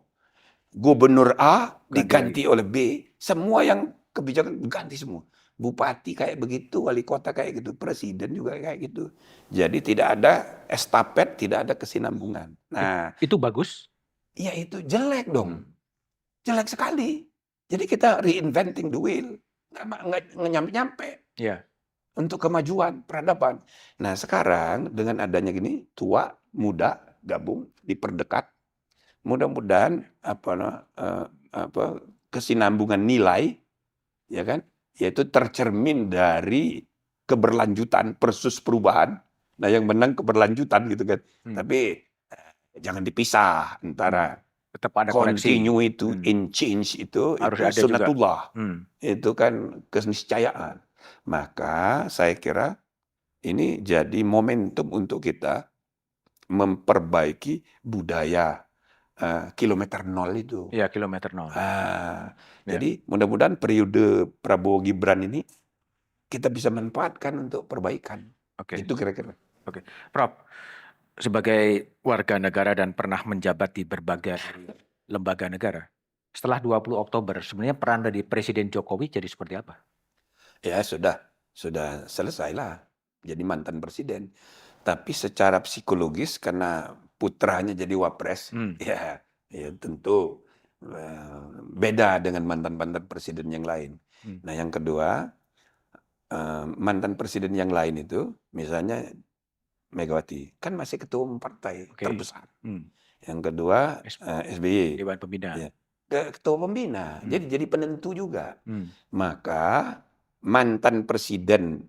Gubernur A diganti oleh B, semua yang kebijakan diganti semua. Bupati kayak begitu, wali kota kayak gitu, presiden juga kayak gitu. Jadi tidak ada estafet, tidak ada kesinambungan. Nah, itu bagus? Iya, itu jelek dong. Jelek sekali. Jadi kita reinventing the wheel. Nggak nyampe-nyampe. Untuk kemajuan peradaban. Nah, sekarang dengan adanya gini, tua, muda, gabung, diperdekat. Mudah-mudahan kesinambungan nilai, ya kan, yaitu tercermin dari keberlanjutan persus perubahan. Nah, yang menang keberlanjutan gitu kan. Tapi jangan dipisah antara tetap ada continue itu, in change itu sunnatullah. Itu kan keniscayaan. Maka saya kira ini jadi momentum untuk kita memperbaiki budaya kilometer nol itu. Ya, kilometer nol. Jadi mudah-mudahan periode Prabowo Gibran ini kita bisa manfaatkan untuk perbaikan. Itu kira-kira. Prof, sebagai warga negara dan pernah menjabat di berbagai lembaga negara, setelah 20 Oktober sebenarnya peran dari Presiden Jokowi jadi seperti apa? Ya sudah selesai lah jadi mantan presiden. Tapi secara psikologis karena putranya jadi wapres, ya tentu beda dengan mantan-mantan presiden yang lain. Nah, yang kedua, mantan presiden yang lain itu, misalnya Megawati, kan masih ketua umum partai Oke. terbesar. Hmm. Yang kedua SBY, Dewan Pembina. ya, ketua pembina, jadi penentu juga. Maka mantan presiden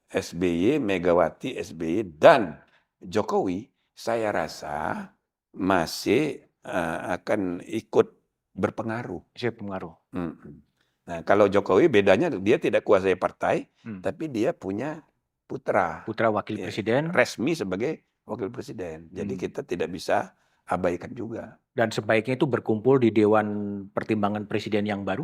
SBY, Megawati, SBY dan Jokowi, saya rasa masih akan ikut berpengaruh. Siapa pengaruh? Nah, kalau Jokowi bedanya dia tidak kuasai partai, tapi dia punya putra Wakil presiden. resmi sebagai wakil presiden. Jadi kita tidak bisa abaikan juga. Dan sebaiknya itu berkumpul di Dewan Pertimbangan Presiden yang baru?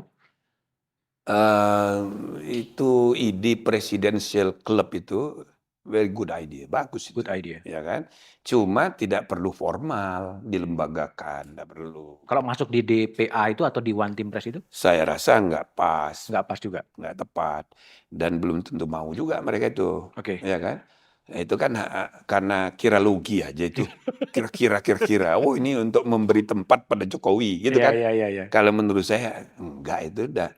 Itu ide presidential club itu very good idea, bagus itu. Good idea. Ya kan? Cuma tidak perlu formal, dilembagakan, tidak perlu. Kalau masuk di DPA itu atau di One Team Press itu? Saya rasa nggak pas. Nggak pas juga. Nggak tepat. Dan belum tentu mau juga mereka itu. Oke. Ya kan? Nah, itu kan karena kiralogi aja itu. Kira-kira. Oh, ini untuk memberi tempat pada Jokowi gitu kan. Iya. Kalau menurut saya enggak, itu udah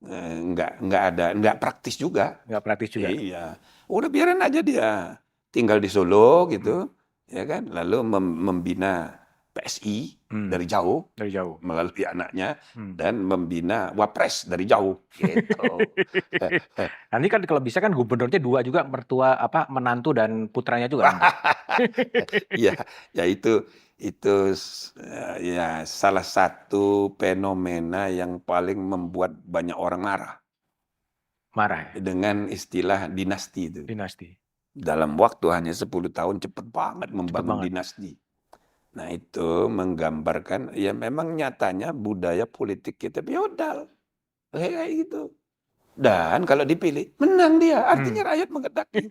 enggak praktis juga. Nggak praktis juga. Iya. Udah biarin aja dia tinggal di Solo gitu, ya kan. Lalu membina PSI dari jauh. Dari jauh. Melalui anaknya dan membina Wapres dari jauh gitu. Nanti kan kalau bisa kan gubernurnya 2 juga, mertua menantu dan putranya juga. Iya, ya itu ya salah satu fenomena yang paling membuat banyak orang marah. Marah ya? Dengan istilah dinasti itu. Dinasti. Dalam waktu hanya 10 tahun cepat banget membangun dinasti. Nah, itu menggambarkan ya memang nyatanya budaya politik kita feodal. Kayak gitu. Dan kalau dipilih, menang dia. Artinya rakyat menghendaki.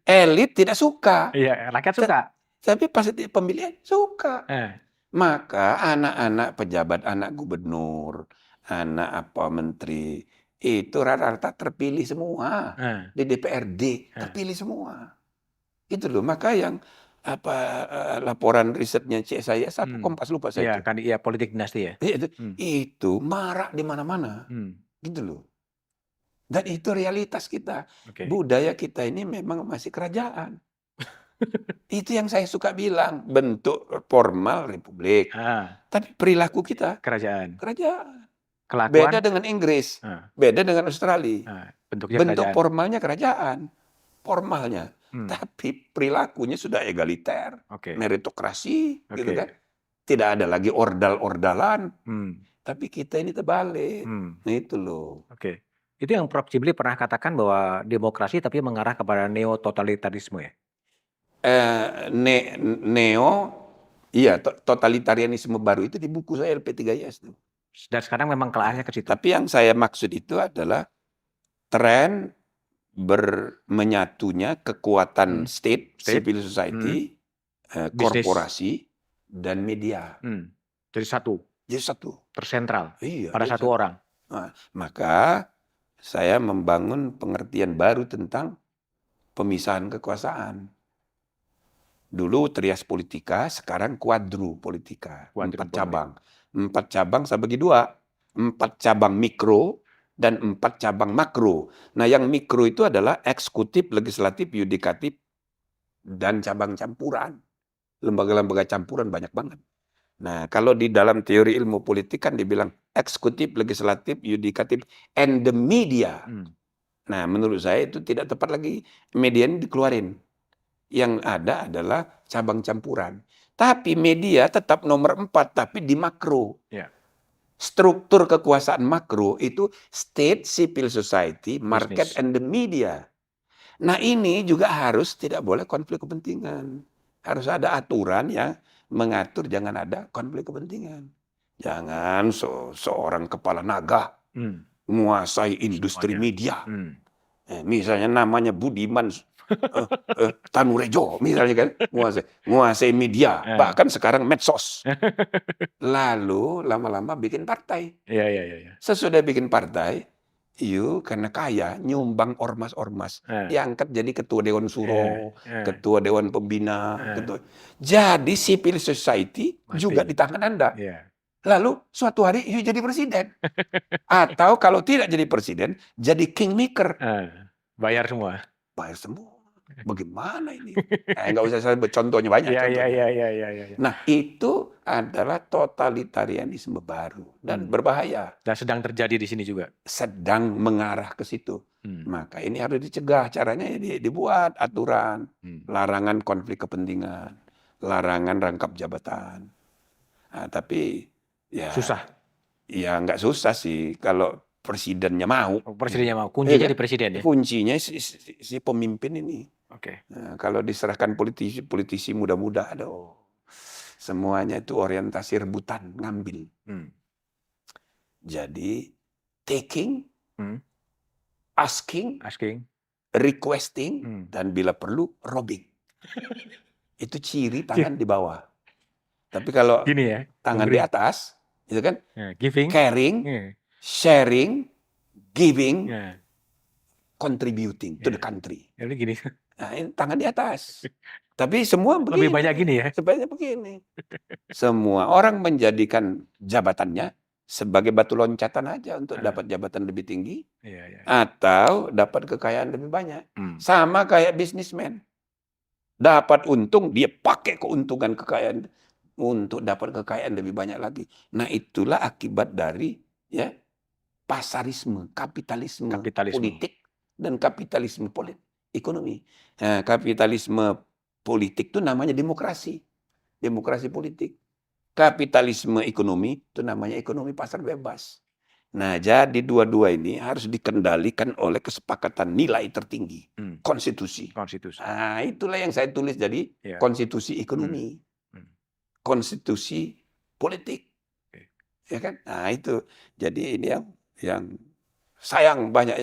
Elit tidak suka. Iya, rakyat suka. Tapi pas di pemilihan suka. Maka anak-anak pejabat, anak gubernur, anak menteri, itu rata-rata terpilih semua. Di DPRD terpilih semua. Itu loh. Maka yang laporan risetnya saya satu Kompas lupa saya. Iya, politik dinasti ya. Itu marak di mana-mana. Gitu loh. Dan itu realitas kita. Budaya kita ini memang masih kerajaan. Itu yang saya suka bilang. Bentuk formal republik. Tapi perilaku kita kerajaan. Kelakuan. Beda dengan Inggris. Beda dengan Australia. kerajaan. Bentuk formalnya kerajaan. Formalnya. Tapi perilakunya sudah egaliter. Meritokrasi. Gitu kan. Tidak ada lagi ordal-ordalan. Tapi kita ini terbalik. Nah, itu loh. Itu yang Prof. Jibli pernah katakan bahwa demokrasi tapi mengarah kepada neo-totalitarisme ya? Totalitarianisme baru itu di buku saya LP3IS. Dan sekarang memang kelahnya ke situ. Tapi yang saya maksud itu adalah tren menyatunya kekuatan state, civil society, korporasi, dan media. Jadi satu. Tersentral. Pada satu orang. Nah, maka saya membangun pengertian baru tentang pemisahan kekuasaan. Dulu trias politika, sekarang kuadru politika. 4 cabang. 4 cabang saya bagi 2. 4 cabang mikro dan 4 cabang makro. Nah, yang mikro itu adalah eksekutif, legislatif, yudikatif, dan cabang campuran. Lembaga-lembaga campuran banyak banget. Nah, kalau di dalam teori ilmu politik kan dibilang eksekutif, legislatif, yudikatif, and the media. Nah, menurut saya itu tidak tepat lagi. Media ini dikeluarin. Yang ada adalah cabang campuran. Tapi media tetap nomor 4, tapi di makro. Struktur kekuasaan makro itu state, civil society, market, and the media. Nah, ini juga harus tidak boleh konflik kepentingan. Harus ada aturan yang mengatur jangan ada konflik kepentingan. Jangan seorang kepala naga menguasai industri media. Misalnya namanya Budiman Tanurejo, misalnya kan, menguasai media, bahkan sekarang medsos. Lalu lama-lama bikin partai. Sesudah bikin partai, karena kaya nyumbang ormas-ormas, diangkat jadi ketua Dewan Suro, ketua Dewan Pembina, jadi civil society juga di tangan Anda. Lalu suatu hari you jadi presiden. Atau kalau tidak jadi presiden, jadi kingmaker. Bayar semua. Bayar semua. Bagaimana ini? Nggak usah saya contohnya, banyak Iya, iya, contohnya. iya, iya, iya. Nah, itu adalah totalitarianisme baru dan berbahaya. Dan sedang terjadi di sini juga. Sedang mengarah ke situ. Maka ini harus dicegah. Caranya ya dibuat aturan, larangan konflik kepentingan, larangan rangkap jabatan. Nah, tapi ya Susah. ya nggak susah sih kalau presidennya mau. Presidennya mau. Kuncinya Iya kan? di presiden ya. Kuncinya si pemimpin ini. Oke. Nah, kalau diserahkan politisi muda-muda, aduh, semuanya itu orientasi rebutan, ngambil. Jadi taking, asking, requesting, dan bila perlu robbing. Itu ciri tangan di bawah. Tapi kalau Gini ya. tangan di atas, itu kan Giving, caring, sharing, giving, contributing to the country. Jadi gini. Nah, ini tangan di atas. Tapi semua begini. Lebih banyak gini ya. Sebenarnya begini. Semua orang menjadikan jabatannya sebagai batu loncatan aja untuk dapat jabatan lebih tinggi. Atau dapat kekayaan lebih banyak. Sama kayak bisnismen. Dapat untung, dia pakai keuntungan kekayaan untuk dapat kekayaan lebih banyak lagi. Nah, itulah akibat dari ya pasarisme, kapitalisme politik dan kapitalisme ekonomi. Nah, kapitalisme politik itu namanya demokrasi politik. Kapitalisme ekonomi itu namanya ekonomi pasar bebas. Nah, jadi dua-dua ini harus dikendalikan oleh kesepakatan nilai tertinggi, konstitusi. Nah, itulah yang saya tulis jadi konstitusi ekonomi, konstitusi politik, ya kan? Nah, itu jadi ini yang sayang banyak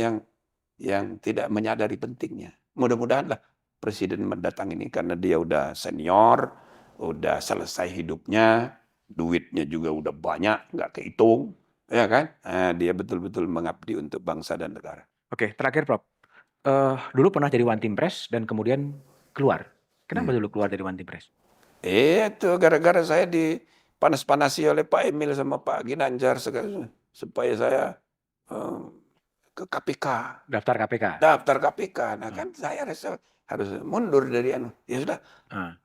yang tidak menyadari pentingnya. Mudah-mudahanlah presiden mendatang ini karena dia udah senior, udah selesai hidupnya, duitnya juga udah banyak, nggak kehitung. Ya kan? Nah, dia betul-betul mengabdi untuk bangsa dan negara. Oke, terakhir Prof. Dulu pernah jadi One Team Press dan kemudian keluar. Kenapa dulu keluar dari One Team Press? Itu gara-gara saya dipanas-panasi oleh Pak Emil sama Pak Ginanjar supaya saya ke KPK. Daftar KPK. Daftar KPK. Nah kan saya harus mundur dari ya sudah.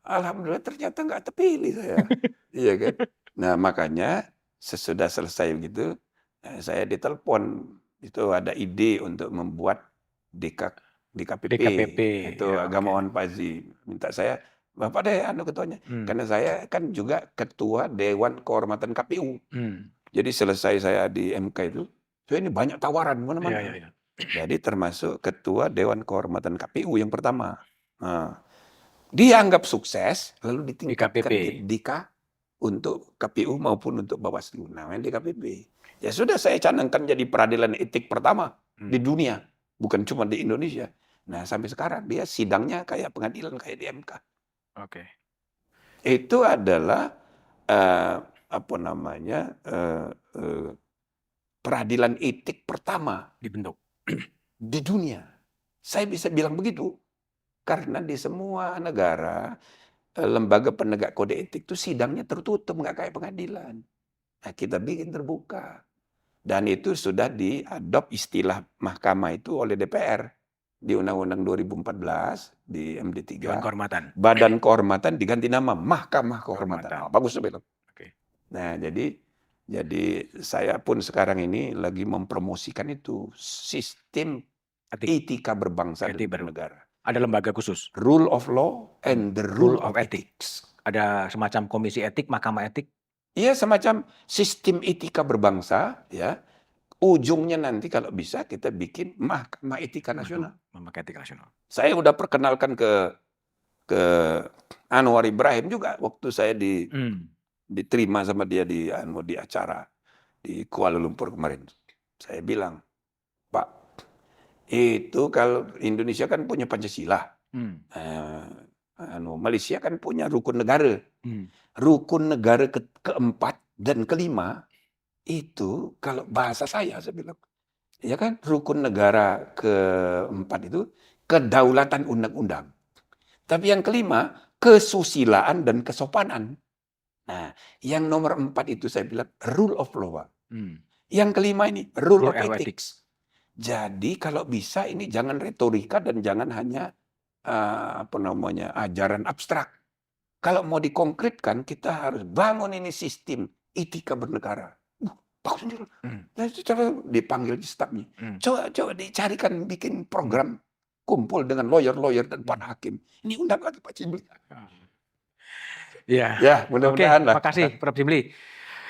Alhamdulillah ternyata nggak terpilih saya. Iya kan? Nah makanya sesudah selesai begitu, saya ditelepon. Itu ada ide untuk membuat DKPP. Itu ya, Agamawan Pazi. Minta saya, Bapak deh ketuanya. Karena saya kan juga ketua Dewan Kehormatan KPU. Jadi selesai saya di MK itu, ini banyak tawaran mana-mana. Jadi termasuk ketua Dewan Kehormatan KPU yang pertama. Nah, dianggap sukses, lalu ditingkatkan untuk KPU maupun untuk Bawaslu. Namanya DKPP. Ya sudah saya canangkan jadi peradilan etik pertama di dunia. Bukan cuma di Indonesia. Nah sampai sekarang dia sidangnya kayak pengadilan, kayak di MK. Oke. Itu adalah peradilan etik pertama dibentuk di dunia. Saya bisa bilang begitu karena di semua negara lembaga penegak kode etik itu sidangnya tertutup, nggak kayak pengadilan. Nah, kita bikin terbuka. Dan itu sudah diadop istilah mahkamah itu oleh DPR di Undang-Undang 2014 di MD3. Dewan Kehormatan. Badan Kehormatan diganti nama Mahkamah Kehormatan. Bagus betul. Nah, jadi saya pun sekarang ini lagi mempromosikan itu sistem etika berbangsa dan bernegara. Ada lembaga khusus. Rule of law and the rule of ethics. Ada semacam komisi etik, mahkamah etik. Iya, semacam sistem etika berbangsa, ya. Ujungnya nanti kalau bisa kita bikin Mahkamah Etika Nasional. Mahkamah Etika Nasional. Saya udah perkenalkan ke Anwar Ibrahim juga waktu saya diterima sama dia di acara di Kuala Lumpur kemarin. Saya bilang, Pak, itu kalau Indonesia kan punya Pancasila. Malaysia kan punya rukun negara. Rukun negara keempat dan kelima itu kalau bahasa saya bilang, ya kan, rukun negara keempat itu kedaulatan undang-undang. Tapi yang kelima kesusilaan dan kesopanan. Nah, yang nomor 4 itu saya bilang rule of law, Pak. Hmm. Yang kelima ini rule Rule of of ethics. Jadi kalau bisa ini jangan retorika dan jangan hanya ajaran abstrak. Kalau mau dikonkretkan, kita harus bangun ini sistem etika bernegara. Bagus sendiri. Nah, itu coba dipanggil stafnya. Coba dicarikan bikin program kumpul dengan lawyer-lawyer dan para hakim. Ini undang lagi Pak Cibli. Ya, Ya, oke, mudah-mudahan lah. makasih Prof. Jimli.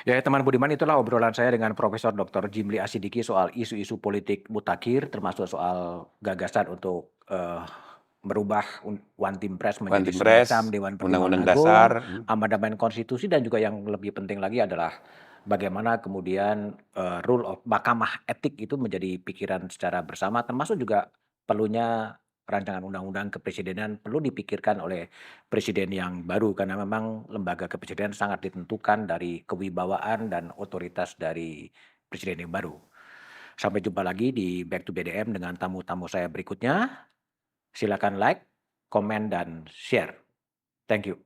Ya, teman budiman, itulah obrolan saya dengan Profesor Dr. Jimli Asidiki soal isu-isu politik mutakhir, termasuk soal gagasan untuk merubah One Team Press menjadi One Team Press, semacam Dewan Pertimbangan Undang-Undang Agung, Dasar. amandemen konstitusi, dan juga yang lebih penting lagi adalah bagaimana kemudian rule of Mahkamah Etik itu menjadi pikiran secara bersama, termasuk juga perlunya rancangan undang-undang kepresidenan perlu dipikirkan oleh presiden yang baru, karena memang lembaga kepresidenan sangat ditentukan dari kewibawaan dan otoritas dari presiden yang baru. Sampai jumpa lagi di Back to BDM dengan tamu-tamu saya berikutnya. Silakan like, komen, dan share. Thank you.